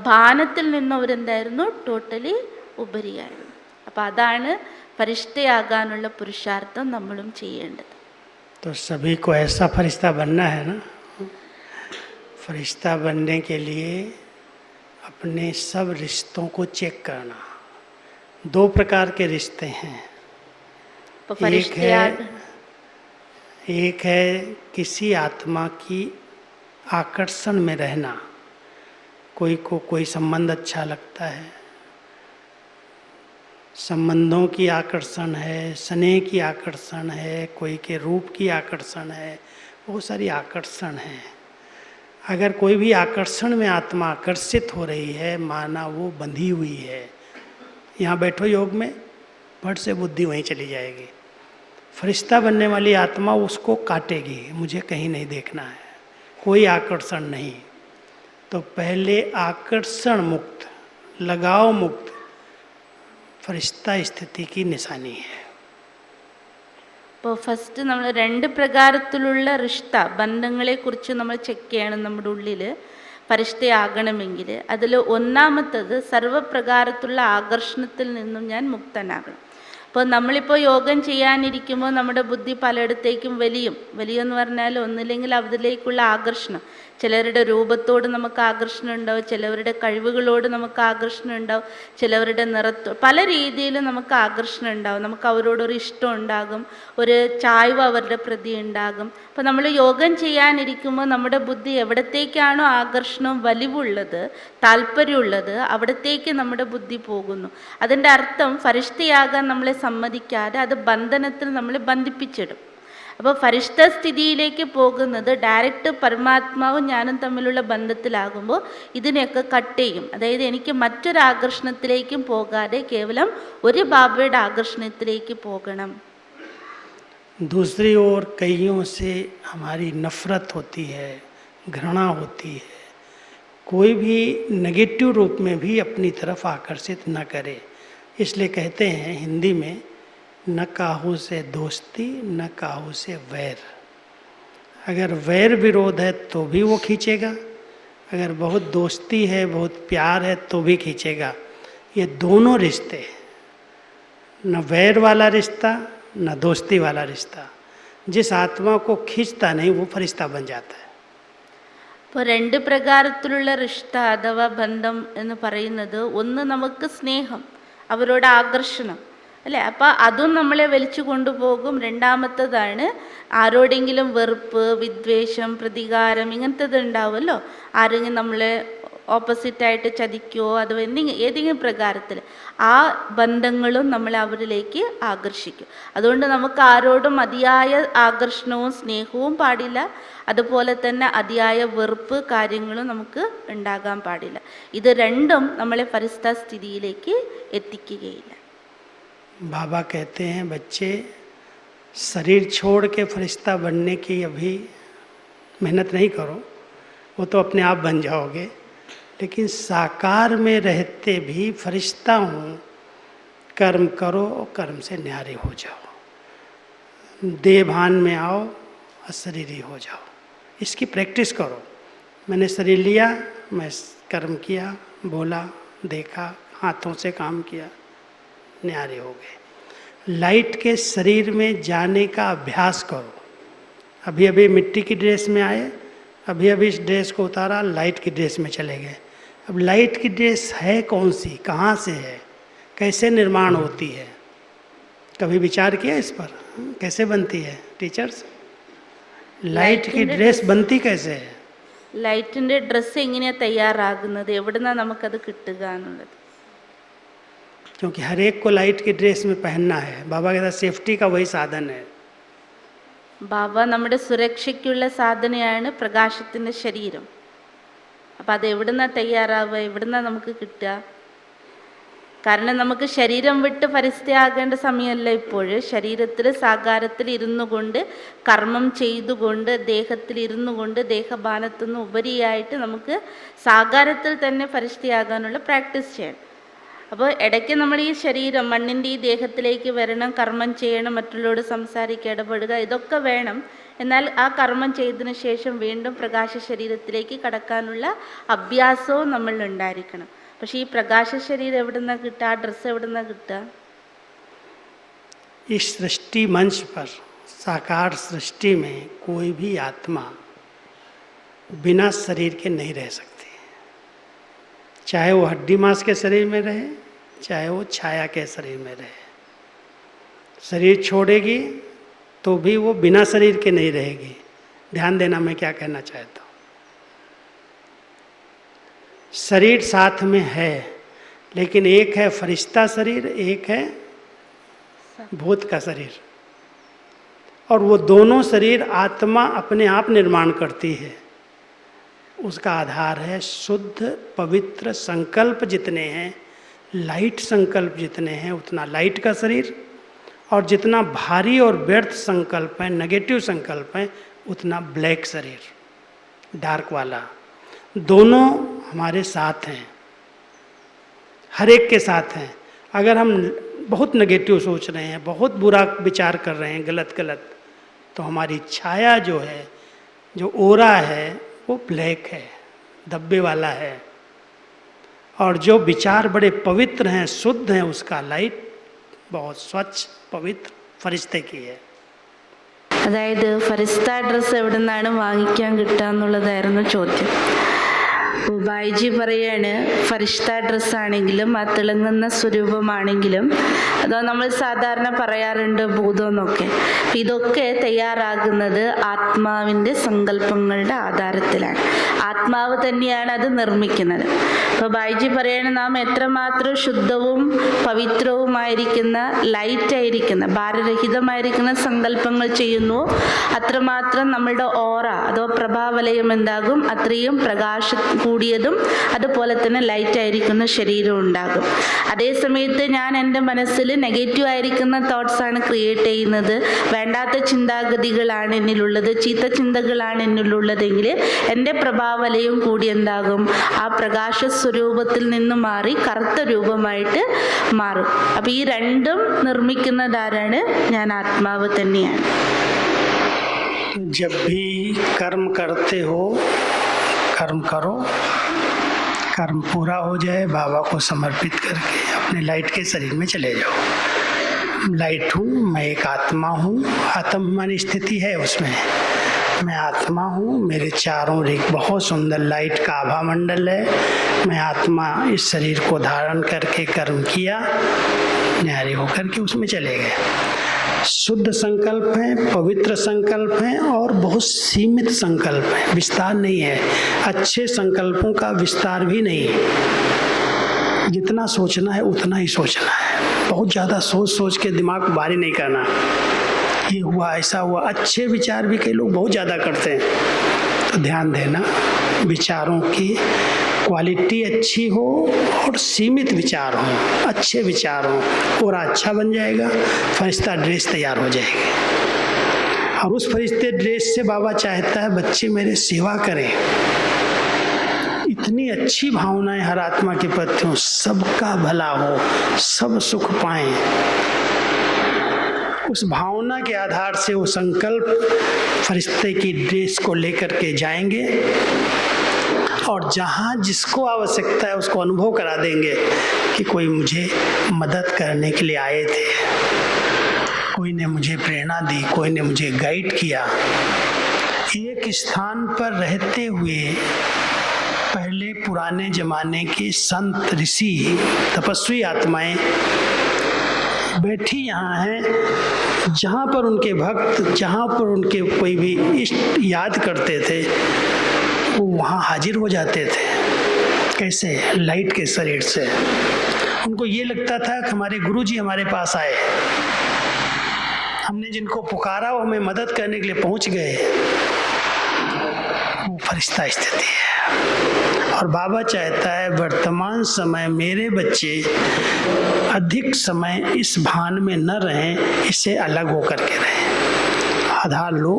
ഭാനത്തിൽ നിന്ന് അവരെന്തായിരുന്നു ടോട്ടലി ഉപരിയായിരുന്നു. അപ്പം അതാണ് ഫരിഷ്ഠയാകാനുള്ള പുരുഷാർത്ഥം നമ്മളും ചെയ്യേണ്ടത്. तो सभी को ऐसा फरिश्ता बनना है ना। फरिश्ता बनने के लिए अपने सब रिश्तों को चेक करना। 2 प्रकार के रिश्ते हैं। एक है किसी आत्मा की आकर्षण में रहना। कोई को कोई संबंध अच्छा लगता है, संबंधों की आकर्षण है, स्नेह की आकर्षण है, कोई के रूप की आकर्षण है, बहुत सारी आकर्षण है। अगर कोई भी आकर्षण में आत्मा आकर्षित हो रही है, माना वो बंधी हुई है। यहाँ बैठो योग में, फट से बुद्धि वहीं चली जाएगी। फरिश्ता बनने वाली आत्मा उसको काटेगी, मुझे कहीं नहीं देखना है, कोई आकर्षण नहीं। तो पहले आकर्षण मुक्त, लगाव मुक्त ഫരിഷ്ത സ്ഥിതി की निशानी है. അപ്പോൾ ഫസ്റ്റ് നമ്മൾ 2 പ്രകാരത്തിലുള്ള റിഷ്ത ബന്ധങ്ങളെക്കുറിച്ച് നമ്മൾ ചെക്ക് ചെയ്യണം. നമ്മുടെ ഉള്ളിൽ ഫരിഷ്ഠയാകണമെങ്കിൽ അതിൽ ഒന്നാമത്തത് സർവ്വപ്രകാരത്തിലുള്ള ആകർഷണത്തിൽ നിന്നും ഞാൻ മുക്തനാകണം. അപ്പോൾ നമ്മളിപ്പോൾ യോഗം ചെയ്യാനിരിക്കുമ്പോൾ നമ്മുടെ ബുദ്ധി പലയിടത്തേക്കും വലിയെന്ന് പറഞ്ഞാൽ ഒന്നില്ലെങ്കിൽ അതിലേക്കുള്ള ആകർഷണം. ചിലരുടെ രൂപത്തോട് നമുക്ക് ആകർഷണം ഉണ്ടാവും, ചിലവരുടെ കഴിവുകളോട് നമുക്ക് ആകർഷണം ഉണ്ടാവും, ചിലവരുടെ പല രീതിയിൽ നമുക്ക് ആകർഷണം ഉണ്ടാവും. നമുക്ക് അവരോടൊരു ഇഷ്ടം ഉണ്ടാകും, ഒരു ചായ്വ് അവരുടെ പ്രതി ഉണ്ടാകും. അപ്പോൾ നമ്മൾ യോഗം ചെയ്യാനിരിക്കുമ്പോൾ നമ്മുടെ ബുദ്ധി എവിടത്തേക്കാണോ ആകർഷണം വലിവുള്ളത്, താല്പര്യമുള്ളത്, അവിടത്തേക്ക് നമ്മുടെ ബുദ്ധി പോകുന്നു. അതിൻ്റെ അർത്ഥം ഫരിഷ്ഠയാകാൻ നമ്മളെ സമ്മതിക്കാതെ അത് ബന്ധനത്തിൽ നമ്മളെ ബന്ധിപ്പിച്ചിടും. അപ്പോൾ ഫരിഷ്ഠ സ്ഥിതിയിലേക്ക് പോകുന്നത് ഡയറക്റ്റ് പരമാത്മാവും ഞാനും തമ്മിലുള്ള ബന്ധത്തിലാകുമ്പോൾ ഇതിനെയൊക്കെ കട്ട് ചെയ്യും. അതായത് എനിക്ക് മറ്റൊരു ആകർഷണത്തിലേക്കും പോകാതെ കേവലം ഒരു ബാബയുടെ ആകർഷണത്തിലേക്ക് പോകണം. दूसरी ओर कईयों से हमारी नफरत होती है, घृणा होती है, कोई भी नेगेटिव रूप में भी अपनी तरफ आकर्षित न करे। इसलिए कहते हैं हिंदी में, न काहू से दोस्ती न काहू से वैर। अगर वैर विरोध है तो भी वो खींचेगा, अगर बहुत दोस्ती है, बहुत प्यार है तो भी खींचेगा। ये दोनों रिश्ते, न वैर वाला रिश्ता न दोस्ती वाला रिश्ता, जिस आत्मा को खींचता नहीं वो फरिश्ता बन जाता है। അപ്പോൾ രണ്ട് പ്രകാരത്തിലുള്ള റിഷ്ത അഥവാ ബന്ധം എന്ന് പറയുന്നത്, ഒന്ന് നമുക്ക് സ്നേഹം, അവരോട് ആകർഷണം അല്ലേ, അപ്പോൾ അതും നമ്മളെ വലിച്ചു കൊണ്ടുപോകും. രണ്ടാമത്തതാണ് ആരോടെങ്കിലും വെറുപ്പ്, വിദ്വേഷം, പ്രതികാരം, ഇങ്ങനത്തത് ഉണ്ടാവുമല്ലോ. ആരെങ്കിലും നമ്മളെ ഓപ്പോസിറ്റായിട്ട് ചതിക്കുകയോ അത് ഏതെങ്കിലും പ്രകാരത്തിൽ ആ ബന്ധങ്ങളും നമ്മളെ അവരിലേക്ക് ആകർഷിക്കും. അതുകൊണ്ട് നമുക്ക് ആരോടും അതിയായ ആകർഷണവും സ്നേഹവും പാടില്ല, അതുപോലെ തന്നെ അതിയായ വെറുപ്പ് കാര്യങ്ങളും നമുക്ക് ഉണ്ടാകാൻ പാടില്ല. ഇത് രണ്ടും നമ്മളെ ഫരിസ്ത സ്ഥിതിയിലേക്ക് എത്തിക്കുകയില്ല. बाबा कहते हैं, बच्चे शरीर छोड़ के फरिश्ता बनने की अभी मेहनत नहीं करो, वो तो अपने आप बन जाओगे, लेकिन साकार में रहते भी फरिश्ता हूँ, कर्म करो और कर्म से न्यारे हो जाओ, देह भान में आओ, अशरीरी हो जाओ। इसकी प्रैक्टिस करो। मैंने शरीर लिया, मैं कर्म किया, बोला, देखा, हाथों से काम किया, न्यारे हो गए। लाइट के शरीर में जाने का अभ्यास करो। अभी अभी मिट्टी की ड्रेस में आए, अभी अभी इस ड्रेस को उतारा, लाइट की ड्रेस में चले गए। अब लाइट की ड्रेस है कौन सी, कहाँ से है, कैसे निर्माण होती है, कभी विचार किया इस पर? कैसे बनती है टीचर्स? लाइट की ड्रेस बनती कैसे है? ലൈറ്റിൻ്റെ ഡ്രസ്സ് എങ്ങനെയാണ് തയ്യാറാകുന്നത്, എവിടുന്നാണ് നമുക്കത് കിട്ടുക എന്നുള്ളത്. क्योंकि हर एक को लाइट की ड्रेस में पहनना है। बाबा के साथ सेफ्टी का वही साधन है। ബാബ നമ്മുടെ സുരക്ഷയ്ക്കുള്ള സാധനയാണ് പ്രകാശത്തിൻ്റെ ശരീരം. അപ്പം അത് എവിടുന്നാണ് തയ്യാറാവുക, എവിടുന്നാണ് നമുക്ക് കിട്ടുക? കാരണം നമുക്ക് ശരീരം വിട്ട് ഫരിസ്തയാകേണ്ട സമയമല്ല ഇപ്പോൾ. ശരീരത്തിൽ സാകാരത്തിൽ ഇരുന്നു കൊണ്ട്, കർമ്മം ചെയ്തുകൊണ്ട്, ദേഹത്തിൽ ഇരുന്നു കൊണ്ട്, ദേഹഭാനത്തുനിന്ന് ഉപരിയായിട്ട് നമുക്ക് സാകാരത്തിൽ തന്നെ ഫരിസ്തയാകാനുള്ള പ്രാക്ടീസ് ചെയ്യണം. അപ്പോൾ ഇടയ്ക്ക് നമ്മൾ ഈ ശരീരം, മണ്ണിൻ്റെ ഈ ദേഹത്തിലേക്ക് വരണം, കർമ്മം ചെയ്യണം, മറ്റുള്ളവരോട് സംസാരിക്കുക, ഇടപെടുക, ഇതൊക്കെ വേണം. എന്നാൽ ആ കർമ്മം ചെയ്തതിന് ശേഷം വീണ്ടും പ്രകാശ ശരീരത്തിലേക്ക് കടക്കാനുള്ള അഭ്യാസവും നമ്മൾ ഉണ്ടായിരിക്കണം. പക്ഷേ ഈ പ്രകാശ ശരീരം എവിടെ നിന്നാണ് കിട്ടുക, ആ ഡ്രസ്സ് എവിടെ നിന്നാണ് കിട്ടുക? इस सृष्टि मंच पर, साकार सृष्टि में कोई भी आत्मा बिना शरीर के नहीं रह सकती, चाहे वो हड्डी मांस के शरीर में रहे, चाहे वो छाया के शरीर में रहे। शरीर छोड़ेगी तो भी वो बिना शरीर के नहीं रहेगी। ध्यान देना मैं क्या कहना चाहता हूँ। शरीर साथ में है, लेकिन एक है फरिश्ता शरीर, एक है भूत का शरीर, और वो दोनों शरीर आत्मा अपने आप निर्माण करती है। उसका आधार है शुद्ध पवित्र संकल्प जितने हैं, लाइट संकल्प जितने हैं उतना लाइट का शरीर, और जितना भारी और व्यर्थ संकल्प है, नेगेटिव संकल्प है, उतना ब्लैक शरीर, डार्क वाला। दोनों हमारे साथ हैं, हर एक के साथ हैं। अगर हम बहुत नेगेटिव सोच रहे हैं, बहुत बुरा विचार कर रहे हैं, गलत गलत, तो हमारी छाया जो है, जो ओरा है, वो ब्लैक है, धब्बे वाला है। और जो विचार बड़े पवित्र हैं, शुद्ध हैं, उसका लाइट बहुत स्वच्छ पवित्र फरिश्ते की है. അതായത് ഫരിസ്ത ഡ്രസ്സ് എവിടെ നിന്നാണ് വാങ്ങിക്കാൻ കിട്ടുക എന്നുള്ളതായിരുന്നു ചോദ്യം. ബായിജി പറയാണ്, ഫരിഷ്ത ഡ്രസ്സാണെങ്കിലും ആ തിളങ്ങുന്ന സ്വരൂപമാണെങ്കിലും, അതോ നമ്മൾ സാധാരണ പറയാറുണ്ട് ഭൂതം എന്നൊക്കെ, ഇതൊക്കെ തയ്യാറാകുന്നത് ആത്മാവിൻ്റെ സങ്കല്പങ്ങളുടെ ആധാരത്തിലാണ്. ആത്മാവ് തന്നെയാണ് അത് നിർമ്മിക്കുന്നത്. അപ്പോൾ ബായിജി പറയാണ്, നാം എത്രമാത്രം ശുദ്ധവും പവിത്രവുമായിരിക്കുന്ന, ലൈറ്റായിരിക്കുന്ന, ഭാരരഹിതമായിരിക്കുന്ന സങ്കല്പങ്ങൾ ചെയ്യുന്നു, അത്രമാത്രം നമ്മളുടെ ഓറ അതോ പ്രഭാവലയം എന്താകും, അത്രയും പ്രകാശ കൂടിയതും അതുപോലെ തന്നെ ലൈറ്റായിരിക്കുന്ന ശരീരം ഉണ്ടാകും. അതേസമയത്ത് ഞാൻ എൻ്റെ മനസ്സിൽ നെഗറ്റീവ് ആയിരിക്കുന്ന തോട്ട്സാണ് ക്രിയേറ്റ് ചെയ്യുന്നത്, വേണ്ടാത്ത ചിന്താഗതികളാണ് എന്നിലുള്ളത്, ചീത്ത ചിന്തകളാണ് എന്നിലുള്ളതെങ്കിൽ എൻ്റെ പ്രഭാവലയം കൂടി എന്താകും, ആ പ്രകാശ സ്വരൂപത്തിൽ നിന്ന് മാറി കറുത്ത രൂപമായിട്ട് മാറും. അപ്പോൾ ഈ രണ്ടും നിർമ്മിക്കുന്നതാരാണ്? ഞാൻ ആത്മാവ് തന്നെയാണ്. जब भी कर्म करते हो, कर्म करो, कर्म पूरा हो जाए, बाबा को समर्पित करके अपने लाइट के शरीर में चले जाओ। लाइट हूँ, मैं एक आत्मा हूँ, आत्मानी स्थिति है उसमें, मैं आत्मा हूँ, मेरे चारों ओर एक बहुत सुंदर लाइट का आभा मंडल है, मैं आत्मा इस शरीर को धारण करके कर्म किया, न्यारे होकर के उसमें चले गए। शुद्ध संकल्प है, पवित्र संकल्प है और बहुत सीमित संकल्प है, विस्तार नहीं है। अच्छे संकल्पों का विस्तार भी नहीं है, जितना सोचना है उतना ही सोचना है। बहुत ज़्यादा सोच सोच के दिमाग को भारी नहीं करना, ये हुआ ऐसा हुआ। अच्छे विचार भी कई लोग बहुत ज़्यादा करते हैं, तो ध्यान देना विचारों की क्वालिटी अच्छी हो और सीमित विचार हो, अच्छे विचार हो, और अच्छा बन जाएगा, फरिश्ता ड्रेस तैयार हो जाएगी। और उस फरिश्ते ड्रेस से बाबा चाहता है बच्चे मेरे सेवा करें। इतनी अच्छी भावनाएं हर आत्मा के प्रति हो, सबका भला हो, सब सुख पाएं। उस भावना के आधार से वो संकल्प फरिश्ते की ड्रेस को लेकर के जाएंगे और जहाँ जिसको आवश्यकता है उसको अनुभव करा देंगे कि कोई मुझे मदद करने के लिए आए थे, कोई ने मुझे प्रेरणा दी, कोई ने मुझे गाइड किया। एक स्थान पर रहते हुए पहले पुराने जमाने के संत, ऋषि, तपस्वी आत्माएं बैठी यहाँ हैं, जहाँ पर उनके भक्त, जहाँ पर उनके कोई भी इष्ट याद करते थे वो वहाँ हाजिर हो जाते थे। कैसे? लाइट के शरीर से। उनको ये लगता था कि हमारे गुरुजी हमारे पास आए, हमने जिनको पुकारा वो हमें मदद करने के लिए पहुँच गए। वो फरिश्ता स्थिति है। और बाबा चाहता है वर्तमान समय मेरे बच्चे अधिक समय इस भान में न रहें, इससे अलग होकर के रहें। आधार लो,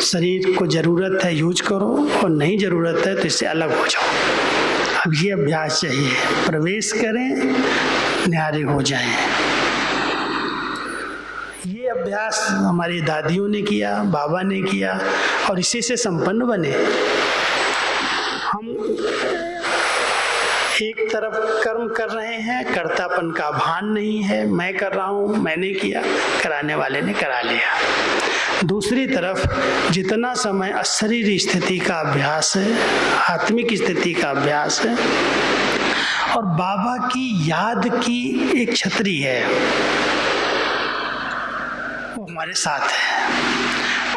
शरीर को ज़रूरत है यूज करो, और नहीं ज़रूरत है तो इससे अलग हो जाओ। अब ये अभ्यास चाहिए, प्रवेश करें, न्यारे हो जाएं। ये अभ्यास हमारी दादियों ने किया, बाबा ने किया, और इसी से संपन्न बने। हम एक तरफ कर्म कर रहे हैं, कर्तापन का भान नहीं है, मैं कर रहा हूँ, मैंने किया, कराने वाले ने करा लिया। दूसरी तरफ जितना समय अशरीरी स्थिति का अभ्यास है, आत्मिक स्थिति का अभ्यास है, और बाबा की याद की एक छतरी है, वो हमारे साथ है।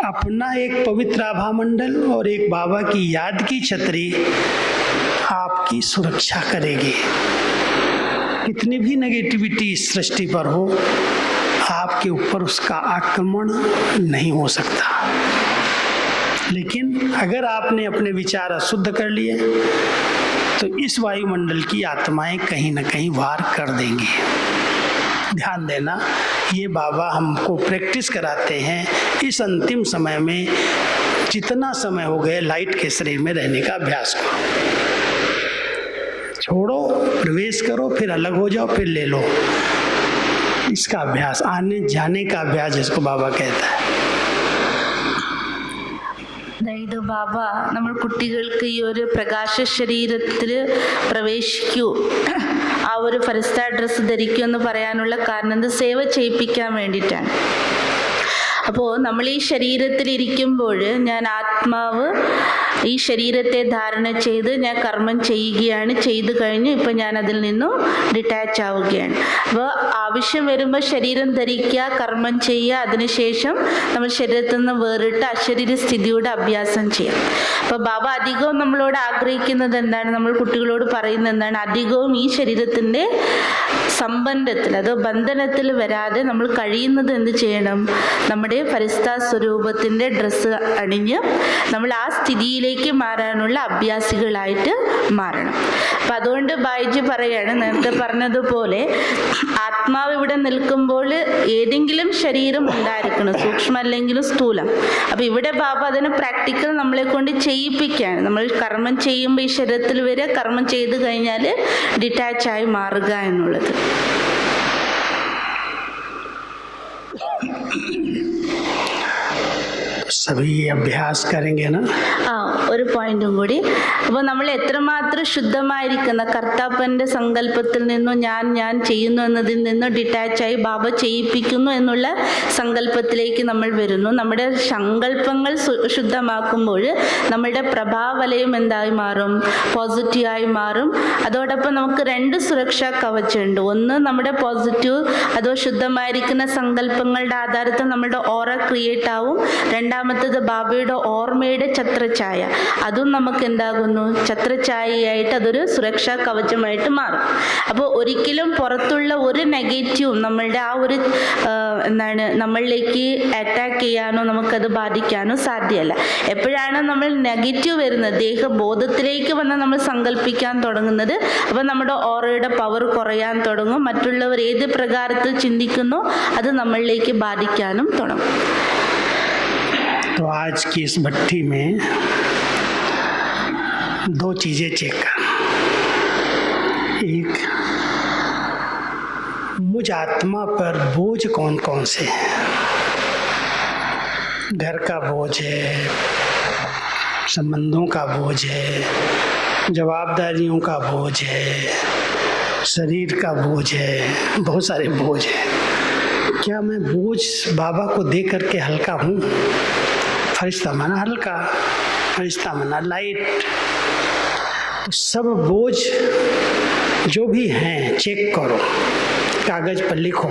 अपना एक पवित्र आभा मंडल और एक बाबा की याद की छतरी आपकी सुरक्षा करेगी। कितनी भी नेगेटिविटी इस सृष्टि पर हो, आपके ऊपर उसका आक्रमण नहीं हो सकता। लेकिन अगर आपने अपने विचार अशुद्ध कर लिए तो इस वायुमंडल की आत्माएं कहीं न कहीं वार कर देंगी। ध्यान देना, ये बाबा हमको प्रैक्टिस कराते हैं। इस अंतिम समय में जितना समय हो गए लाइट के शरीर में रहने का अभ्यास करो। छोड़ो, प्रवेश करो, फिर अलग हो जाओ, फिर ले लो। इसका अभ्यास, आने जाने का अभ्यास जिसको बाबा कहता है। അതായത് ബാബ നമ്മൾ കുട്ടികൾക്ക് ഈ ഒരു പ്രകാശ ശരീരത്തിൽ പ്രവേശിക്കൂ, ആ ഒരു ഫരിസ്ത ഡ്രസ്സ് ധരിക്കൂ എന്ന് പറയാനുള്ള കാരണം ഇത് സേവ ചെയ്യിപ്പിക്കാൻ വേണ്ടിയിട്ടാണ്. അപ്പോൾ നമ്മൾ ഈ ശരീരത്തിലിരിക്കുമ്പോൾ ഞാൻ ആത്മാവ് ഈ ശരീരത്തെ ധാരണ ചെയ്ത് ഞാൻ കർമ്മം ചെയ്യുകയാണ്, ചെയ്തു കഴിഞ്ഞ് ഇപ്പം ഞാൻ അതിൽ നിന്നും ഡിറ്റാച്ച് ആവുകയാണ്. അപ്പോൾ ആവശ്യം വരുമ്പോൾ ശരീരം ധരിക്കുക, കർമ്മം ചെയ്യുക, അതിനുശേഷം നമ്മൾ ശരീരത്തിൽ നിന്ന് വേറിട്ട് അശരീര സ്ഥിതിയുടെ അഭ്യാസം ചെയ്യാം. അപ്പോൾ ബാബ അധികവും നമ്മളോട് ആഗ്രഹിക്കുന്നത് എന്താണ്, നമ്മൾ കുട്ടികളോട് പറയുന്നത് എന്താണ്, അധികവും ഈ ശരീരത്തിൻ്റെ സംബന്ധത്തിൽ അതോ ബന്ധനത്തിൽ വരാതെ നമ്മൾ കഴിയുന്നത് എന്ത് ചെയ്യണം, നമ്മുടെ നമ്മുടെ ഫരിസ്താ സ്വരൂപത്തിൻ്റെ ഡ്രസ്സ് അണിഞ്ഞ് നമ്മൾ ആ സ്ഥിതിയിലേക്ക് മാറാനുള്ള അഭ്യാസികളായിട്ട് മാറണം. അപ്പം അതുകൊണ്ട് ബായിജി പറയാണ്, നേരത്തെ പറഞ്ഞതുപോലെ ആത്മാവ് ഇവിടെ നിൽക്കുമ്പോൾ ഏതെങ്കിലും ശരീരം ഉണ്ടായിരിക്കണം, സൂക്ഷ്മം അല്ലെങ്കിലും സ്ഥൂലം. അപ്പം ഇവിടെ ബാബ അതിന് പ്രാക്ടിക്കൽ നമ്മളെ കൊണ്ട് ചെയ്യിപ്പിക്കുകയാണ്. നമ്മൾ കർമ്മം ചെയ്യുമ്പോൾ ഈ ശരീരത്തിൽ വരെ കർമ്മം ചെയ്ത് കഴിഞ്ഞാൽ ഡിറ്റാച്ചായി മാറുക എന്നുള്ളത്. सभी अभ्यास करेंगे ना. ഒരു പോയിന്റും കൂടി. അപ്പോൾ നമ്മൾ എത്രമാത്രം ശുദ്ധമായിരിക്കുന്ന കർത്താപ്പൻ്റെ സങ്കല്പത്തിൽ നിന്നും ഞാൻ ചെയ്യുന്നു എന്നതിൽ നിന്നും ഡിറ്റാച്ചായി ബാബ ചെയ്യിപ്പിക്കുന്നു എന്നുള്ള സങ്കല്പത്തിലേക്ക് നമ്മൾ വരുന്നു. നമ്മുടെ സങ്കല്പങ്ങൾ ശുദ്ധമാക്കുമ്പോൾ നമ്മളുടെ പ്രഭാവലയം എന്തായി മാറും? പോസിറ്റീവായി മാറും. അതോടൊപ്പം നമുക്ക് 2 സുരക്ഷാ കവചമുണ്ട്. ഒന്ന്, നമ്മുടെ പോസിറ്റീവ് അതോ ശുദ്ധമായിരിക്കുന്ന സങ്കല്പങ്ങളുടെ ആധാരത്തിൽ നമ്മുടെ ഓറ ക്രിയേറ്റ് ആവും. രണ്ടാമത്തേത് ബാബയുടെ ഓർമ്മയുടെ ഛത്രഛായ, അതും നമുക്ക് എന്താകുന്നു? ഛത്രഛായയായിട്ട് അതൊരു സുരക്ഷാ കവചമായിട്ട് മാറും. അപ്പോൾ ഒരിക്കലും പുറത്തുള്ള ഒരു നെഗറ്റീവും നമ്മളുടെ ആ ഒരു നമ്മളിലേക്ക് അറ്റാക്ക് ചെയ്യാനോ നമുക്കത് ബാധിക്കാനോ സാധ്യമല്ല. എപ്പോഴാണ് നമ്മൾ നെഗറ്റീവ് വരുന്നത്, ദേഹബോധത്തിലേക്ക് വന്ന് നമ്മൾ സങ്കല്പിക്കാൻ തുടങ്ങുന്നത്, അപ്പോൾ നമ്മുടെ ഓറയുടെ പവർ കുറയാൻ തുടങ്ങും. മറ്റുള്ളവർ ഏത് പ്രകാരത്തിൽ ചിന്തിക്കുന്നോ അത് നമ്മളിലേക്ക് ബാധിക്കാനും തുടങ്ങും. तो आज की इस भट्टी में 2 चीज़ें चेक कर. एक, मुझ आत्मा पर बोझ कौन कौन से हैं. घर का बोझ है, संबंधों का बोझ है, जवाबदारियों का बोझ है, शरीर का बोझ है, बहुत सारे बोझ हैं. क्या मैं बोझ बाबा को दे करके हल्का हूँ? फरिश्ता माना हल्का, फरिश्ता माना लाइट. तो सब बोझ जो भी हैं चेक करो, कागज़ पर लिखो.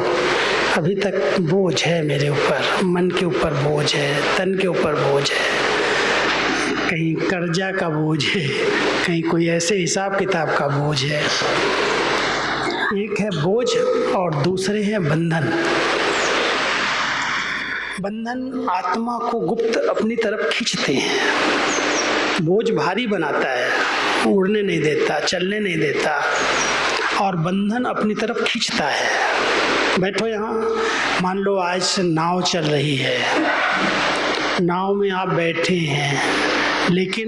अभी तक बोझ है मेरे ऊपर, मन के ऊपर बोझ है, तन के ऊपर बोझ है, कहीं कर्जा का बोझ है, कहीं कोई ऐसे हिसाब किताब का बोझ है. एक है बोझ और दूसरे हैं बंधन. बंधन आत्मा को गुप्त अपनी तरफ खींचते हैं. बोझ भारी बनाता है, उड़ने नहीं देता, चलने नहीं देता, और बंधन अपनी तरफ खींचता है. बैठो यहाँ, मान लो आज नाव चल रही है, नाव में आप बैठे हैं, लेकिन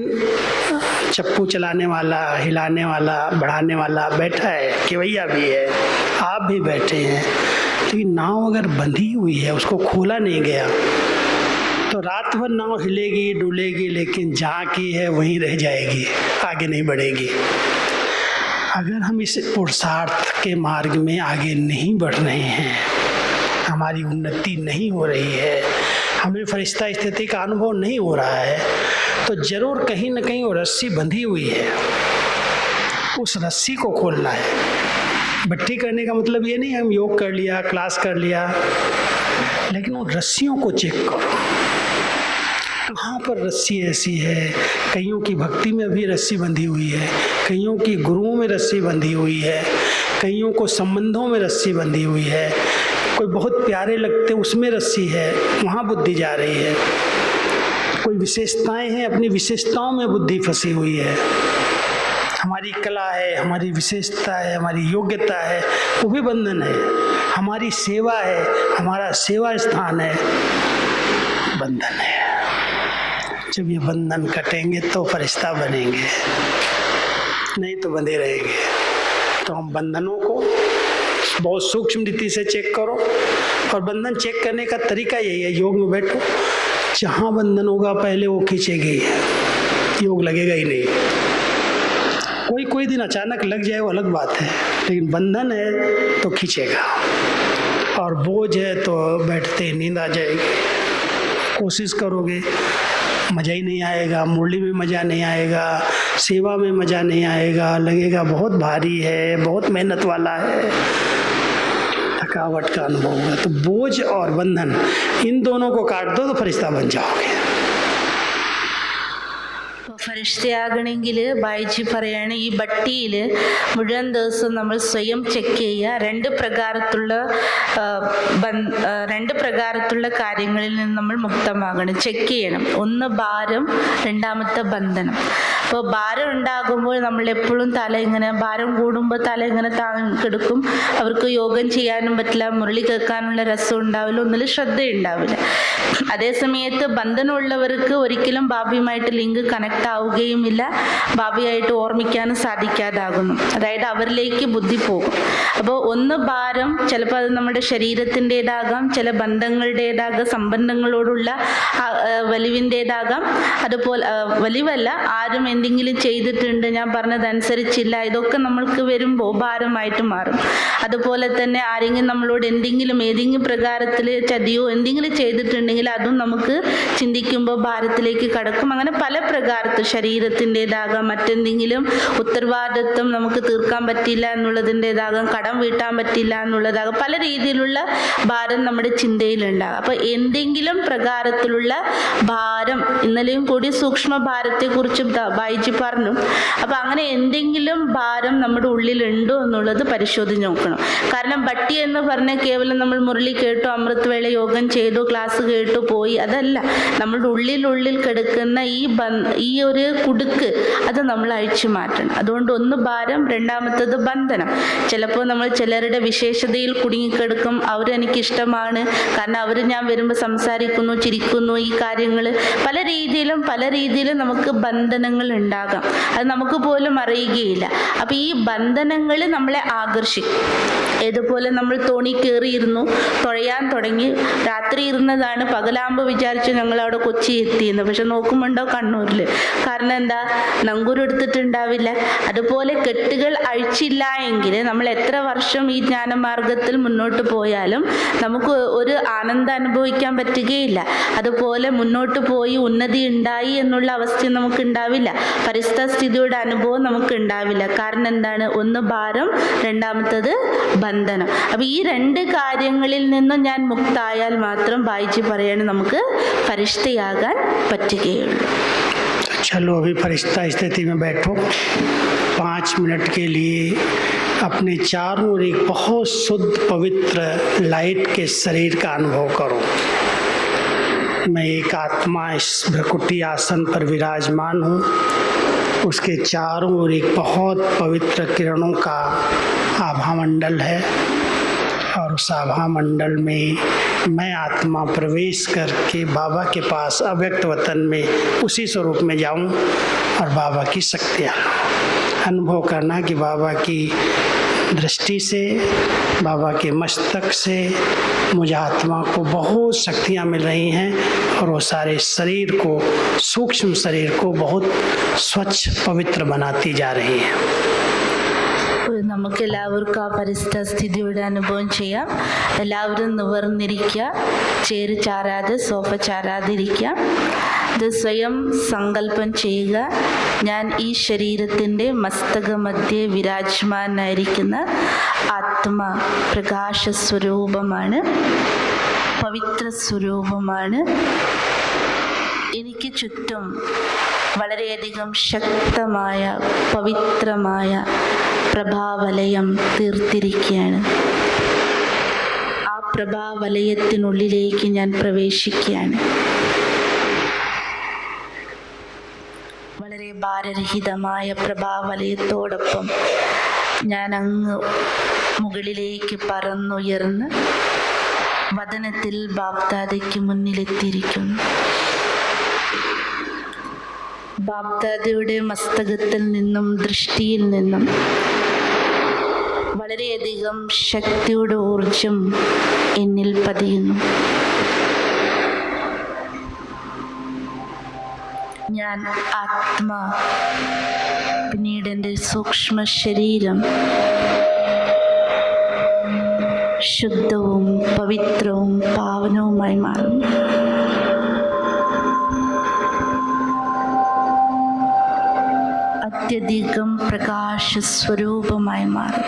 चप्पू चलाने वाला, हिलाने वाला, बढ़ाने वाला बैठा है, केवैया भी है, आप भी बैठे हैं. लेकिन नाव अगर बंधी हुई है, उसको खोला नहीं गया, तो रात भर नाव हिलेगी डुलेगी, लेकिन जहाँ की है वहीं रह जाएगी, आगे नहीं बढ़ेगी. अगर हम इस पुरुषार्थ के मार्ग में आगे नहीं बढ़ रहे हैं, हमारी उन्नति नहीं हो रही है, हमें फरिश्ता स्थिति का अनुभव नहीं हो रहा है, तो जरूर कहीं न कहीं वो रस्सी बंधी हुई है. उस रस्सी को खोलना है. भट्टी करने का मतलब ये नहीं हम योग कर लिया, क्लास कर लिया, लेकिन उन रस्सियों को चेक करो. कहाँ पर रस्सी ऐसी है? कईयों की भक्ति में भी रस्सी बंधी हुई है, कईयों की गुरुओं में रस्सी बंधी हुई है, कईयों को संबंधों में रस्सी बंधी हुई है, कोई बहुत प्यारे लगते उसमें रस्सी है, वहाँ बुद्धि जा रही है. कोई विशेषताएं हैं, अपनी विशेषताओं में बुद्धि फंसी हुई है. हमारी कला है, हमारी विशेषता है, हमारी योग्यता है, वो भी बंधन है. हमारी सेवा है, हमारा सेवा स्थान है, बंधन है. जब ये बंधन कटेंगे तो फरिश्ता बनेंगे, नहीं तो बंधे रहेंगे. तो हम बंधनों को बहुत सूक्ष्म रीति से चेक करो. और बंधन चेक करने का तरीका यही है, योग में बैठो, जहाँ बंधन होगा पहले वो खींचेगी, योग लगेगा ही नहीं. कोई दिन अचानक लग जाए वो अलग बात है, लेकिन बंधन है तो खींचेगा. और बोझ है तो बैठते नींद आ जाएगी. कोशिश करोगे मज़ा ही नहीं आएगा, मुरली में मज़ा नहीं आएगा, सेवा में मज़ा नहीं आएगा, लगेगा बहुत भारी है, बहुत मेहनत वाला है, थकावट का अनुभव होगा. तो बोझ और बंधन, इन दोनों को काट दो तो फरिश्ता बन जाओगे. ഇപ്പോൾ ഫരിഷ്തയാകണമെങ്കിൽ ബായിജി പറയാണ് ഈ ഭട്ടിയിൽ മുഴുവൻ ദിവസം നമ്മൾ സ്വയം ചെക്ക് ചെയ്യുക. രണ്ട് പ്രകാരത്തിലുള്ള കാര്യങ്ങളിൽ നിന്ന് നമ്മൾ മുക്തമാകണം, ചെക്ക് ചെയ്യണം. ഒന്ന് ഭാരം, രണ്ടാമത്തെ ബന്ധനം. അപ്പോൾ ഭാരം ഉണ്ടാകുമ്പോൾ നമ്മൾ എപ്പോഴും ഭാരം കൂടുമ്പോൾ തല ഇങ്ങനെ കിടക്കും. അവർക്ക് യോഗം ചെയ്യാനും പറ്റില്ല, മുരളി കേൾക്കാനുള്ള രസം ഉണ്ടാവില്ല, ഒന്നിലും ശ്രദ്ധയുണ്ടാവില്ല. അതേസമയത്ത് ബന്ധനമുള്ളവർക്ക് ഒരിക്കലും ബാബയുമായിട്ട് ലിങ്ക് കണക്ട് ആവുകയുമില്ല, ബാബയായിട്ട് ഓർമ്മിക്കാനും സാധിക്കാതാകുന്നു. അതായത് അവരിലേക്ക് ബുദ്ധി പോകും. അപ്പോൾ ഒന്ന് ഭാരം, ചിലപ്പോൾ അത് നമ്മുടെ ശരീരത്തിൻ്റെതാകാം, ചില ബന്ധങ്ങളുടേതാകാം, സംബന്ധങ്ങളോടുള്ള വലിവിൻ്റെതാകാം. അതുപോലെ വലിവല്ല, ആരും എന്തെങ്കിലും ചെയ്തിട്ടുണ്ട്, ഞാൻ പറഞ്ഞതനുസരിച്ചില്ല, ഇതൊക്കെ നമ്മൾക്ക് വരുമ്പോൾ ഭാരമായിട്ട് മാറും. അതുപോലെ തന്നെ ആരെങ്കിലും നമ്മളോട് ഏതെങ്കിലും പ്രകാരത്തിൽ ചതിയോ എന്തെങ്കിലും ചെയ്തിട്ടുണ്ടെങ്കിൽ അതും നമുക്ക് ചിന്തിക്കുമ്പോൾ ഭാരത്തിലേക്ക് കടക്കും. അങ്ങനെ പല പ്രകാരത്തിൽ ശരീരത്തിൻ്റെതാകാം, മറ്റെന്തെങ്കിലും ഉത്തരവാദിത്വം നമുക്ക് തീർക്കാൻ പറ്റില്ല എന്നുള്ളതിൻ്റെതാകാം, കടം വീട്ടാൻ പറ്റില്ല എന്നുള്ളതാകാം, പല രീതിയിലുള്ള ഭാരം നമ്മുടെ ചിന്തയിലുണ്ടാകും. അപ്പോൾ എന്തെങ്കിലും പ്രകാരത്തിലുള്ള ഭാരം, ഇന്നലെയും കൂടി സൂക്ഷ്മ ഭാരത്തെക്കുറിച്ചും ബായിജി പറഞ്ഞു. അപ്പോൾ അങ്ങനെ എന്തെങ്കിലും ഭാരം നമ്മുടെ ഉള്ളിലുണ്ടോ എന്നുള്ളത് പരിശോധിച്ച് നോക്കണം. കാരണം ഭട്ടി എന്ന് പറഞ്ഞാൽ കേവലം നമ്മൾ മുരളി കേട്ടു, അമൃതവേള യോഗം ചെയ്തു, ക്ലാസ് കേട്ടു പോയി, അതല്ല. നമ്മളുടെ ഉള്ളിൽ കിടക്കുന്ന ഈ ഒരു കുടുക്ക് അത് നമ്മൾ അഴിച്ചു മാറ്റണം. അതുകൊണ്ട് ഒന്ന് ഭാരം, രണ്ടാമത്തത് ബന്ധനം. ചിലപ്പോൾ നമ്മൾ ചിലരുടെ വിശേഷതയിൽ കുടുങ്ങിക്കിടക്കും. അവരെനിക്കിഷ്ടമാണ്, കാരണം ഞാൻ വരുമ്പോൾ സംസാരിക്കുന്നു, ചിരിക്കുന്നു, ഈ കാര്യങ്ങൾ പല രീതിയിലും നമുക്ക് ബന്ധനങ്ങൾ ഉണ്ടാകാം. അത് നമുക്ക് പോലും അറിയുകയില്ല. അപ്പോൾ ഈ ബന്ധനങ്ങൾ നമ്മളെ ആകർഷിക്കും. ഇതുപോലെ നമ്മൾ തോണി കയറിയിരുന്നു, തുഴയാൻ തുടങ്ങി, രാത്രി ഇരുന്നതാണ്, പകലാകുമ്പോൾ വിചാരിച്ചു ഞങ്ങളവിടെ കൊച്ചി എത്തിയെന്ന്. പക്ഷെ നോക്കുമ്പോണ്ടോ കണ്ണൂരിൽ. കാരണം എന്താ, നങ്കൂർ എടുത്തിട്ടുണ്ടാവില്ല. അതുപോലെ കെട്ടുകൾ അഴിച്ചില്ല എങ്കിൽ നമ്മൾ എത്ര വർഷം ഈ ജ്ഞാനമാർഗത്തിൽ മുന്നോട്ട് പോയാലും നമുക്ക് ഒരു ആനന്ദം അനുഭവിക്കാൻ പറ്റുകയില്ല. അതുപോലെ മുന്നോട്ട് പോയി ഉന്നതി ഉണ്ടായി എന്നുള്ള അവസ്ഥ നമുക്ക് ഉണ്ടാവില്ല, പരിസ്ഥിതിയുടെ അനുഭവം നമുക്ക് ഉണ്ടാവില്ല. കാരണം എന്താണ്, ഒന്ന് ഭാരം, രണ്ടാമത്തത് ബന്ധനം. അപ്പം ഈ രണ്ട് കാര്യങ്ങളിൽ നിന്നും ഞാൻ മുക്തായാൽ മാത്രം ബായിജി പറയാണ് നമുക്ക് ഫരിഷ്തയാകാൻ പറ്റുകയുള്ളൂ. चलो अभी फरिश्ता स्थिति में बैठो, 5 मिनट के लिए अपने चारों ओर एक बहुत शुद्ध पवित्र लाइट के शरीर का अनुभव करो. मैं एक आत्मा इस भ्रकुटी आसन पर विराजमान हूँ. उसके चारों ओर एक बहुत पवित्र किरणों का आभा मंडल है और उस आभा मंडल में मैं आत्मा प्रवेश करके बाबा के पास अव्यक्त वतन में उसी स्वरूप में जाऊं और बाबा की शक्तियाँ अनुभव करना कि बाबा की दृष्टि से, बाबा के मस्तक से मुझे आत्मा को बहुत शक्तियाँ मिल रही हैं और वो सारे शरीर को, सूक्ष्म शरीर को बहुत स्वच्छ पवित्र बनाती जा रही हैं. നമുക്കെല്ലാവർക്കും ആ പരിസ്ഥിതിയുടെ അനുഭവം ചെയ്യാം. എല്ലാവരും നിവർന്നിരിക്കുക, ചേര് ചാരാതെ, സോഫ ചാരാതെ ഇരിക്കുക. ഇത് സ്വയം സങ്കല്പം ചെയ്യുക, ഞാൻ ഈ ശരീരത്തിൻ്റെ മസ്തകമധ്യേ വിരാജമാനായിരിക്കുന്ന ആത്മാ പ്രകാശ സ്വരൂപമാണ്, പവിത്ര സ്വരൂപമാണ്. എനിക്ക് ചുറ്റും വളരെയധികം ശക്തമായ പവിത്രമായ പ്രഭാവലയം തീർത്തിരിക്കുകയാണ്. ആ പ്രഭാവലയത്തിനുള്ളിലേക്ക് ഞാൻ പ്രവേശിക്കുകയാണ്. വളരെ ഭാരരഹിതമായ പ്രഭാവലയത്തോടൊപ്പം ഞാൻ അങ്ങ് മുകളിലേക്ക് പറന്നുയർന്ന് വദനത്തിൽ ബാപ്ദാദയ്ക്ക് മുന്നിലെത്തിയിരിക്കുന്നു. ബാപ്ദാദയുടെ മസ്തകത്തിൽ നിന്നും ദൃഷ്ടിയിൽ നിന്നും വളരെയധികം ശക്തിയുടെ ഊർജം എന്നിൽ പതിയുന്നു. ഞാൻ ആത്മാ, പിന്നീട് എൻ്റെ സൂക്ഷ്മ ശരീരം ശുദ്ധവും പവിത്രവും പാവനവുമായി മാറുന്നു. അത്യധികം പ്രകാശസ്വരൂപമായി മാറും.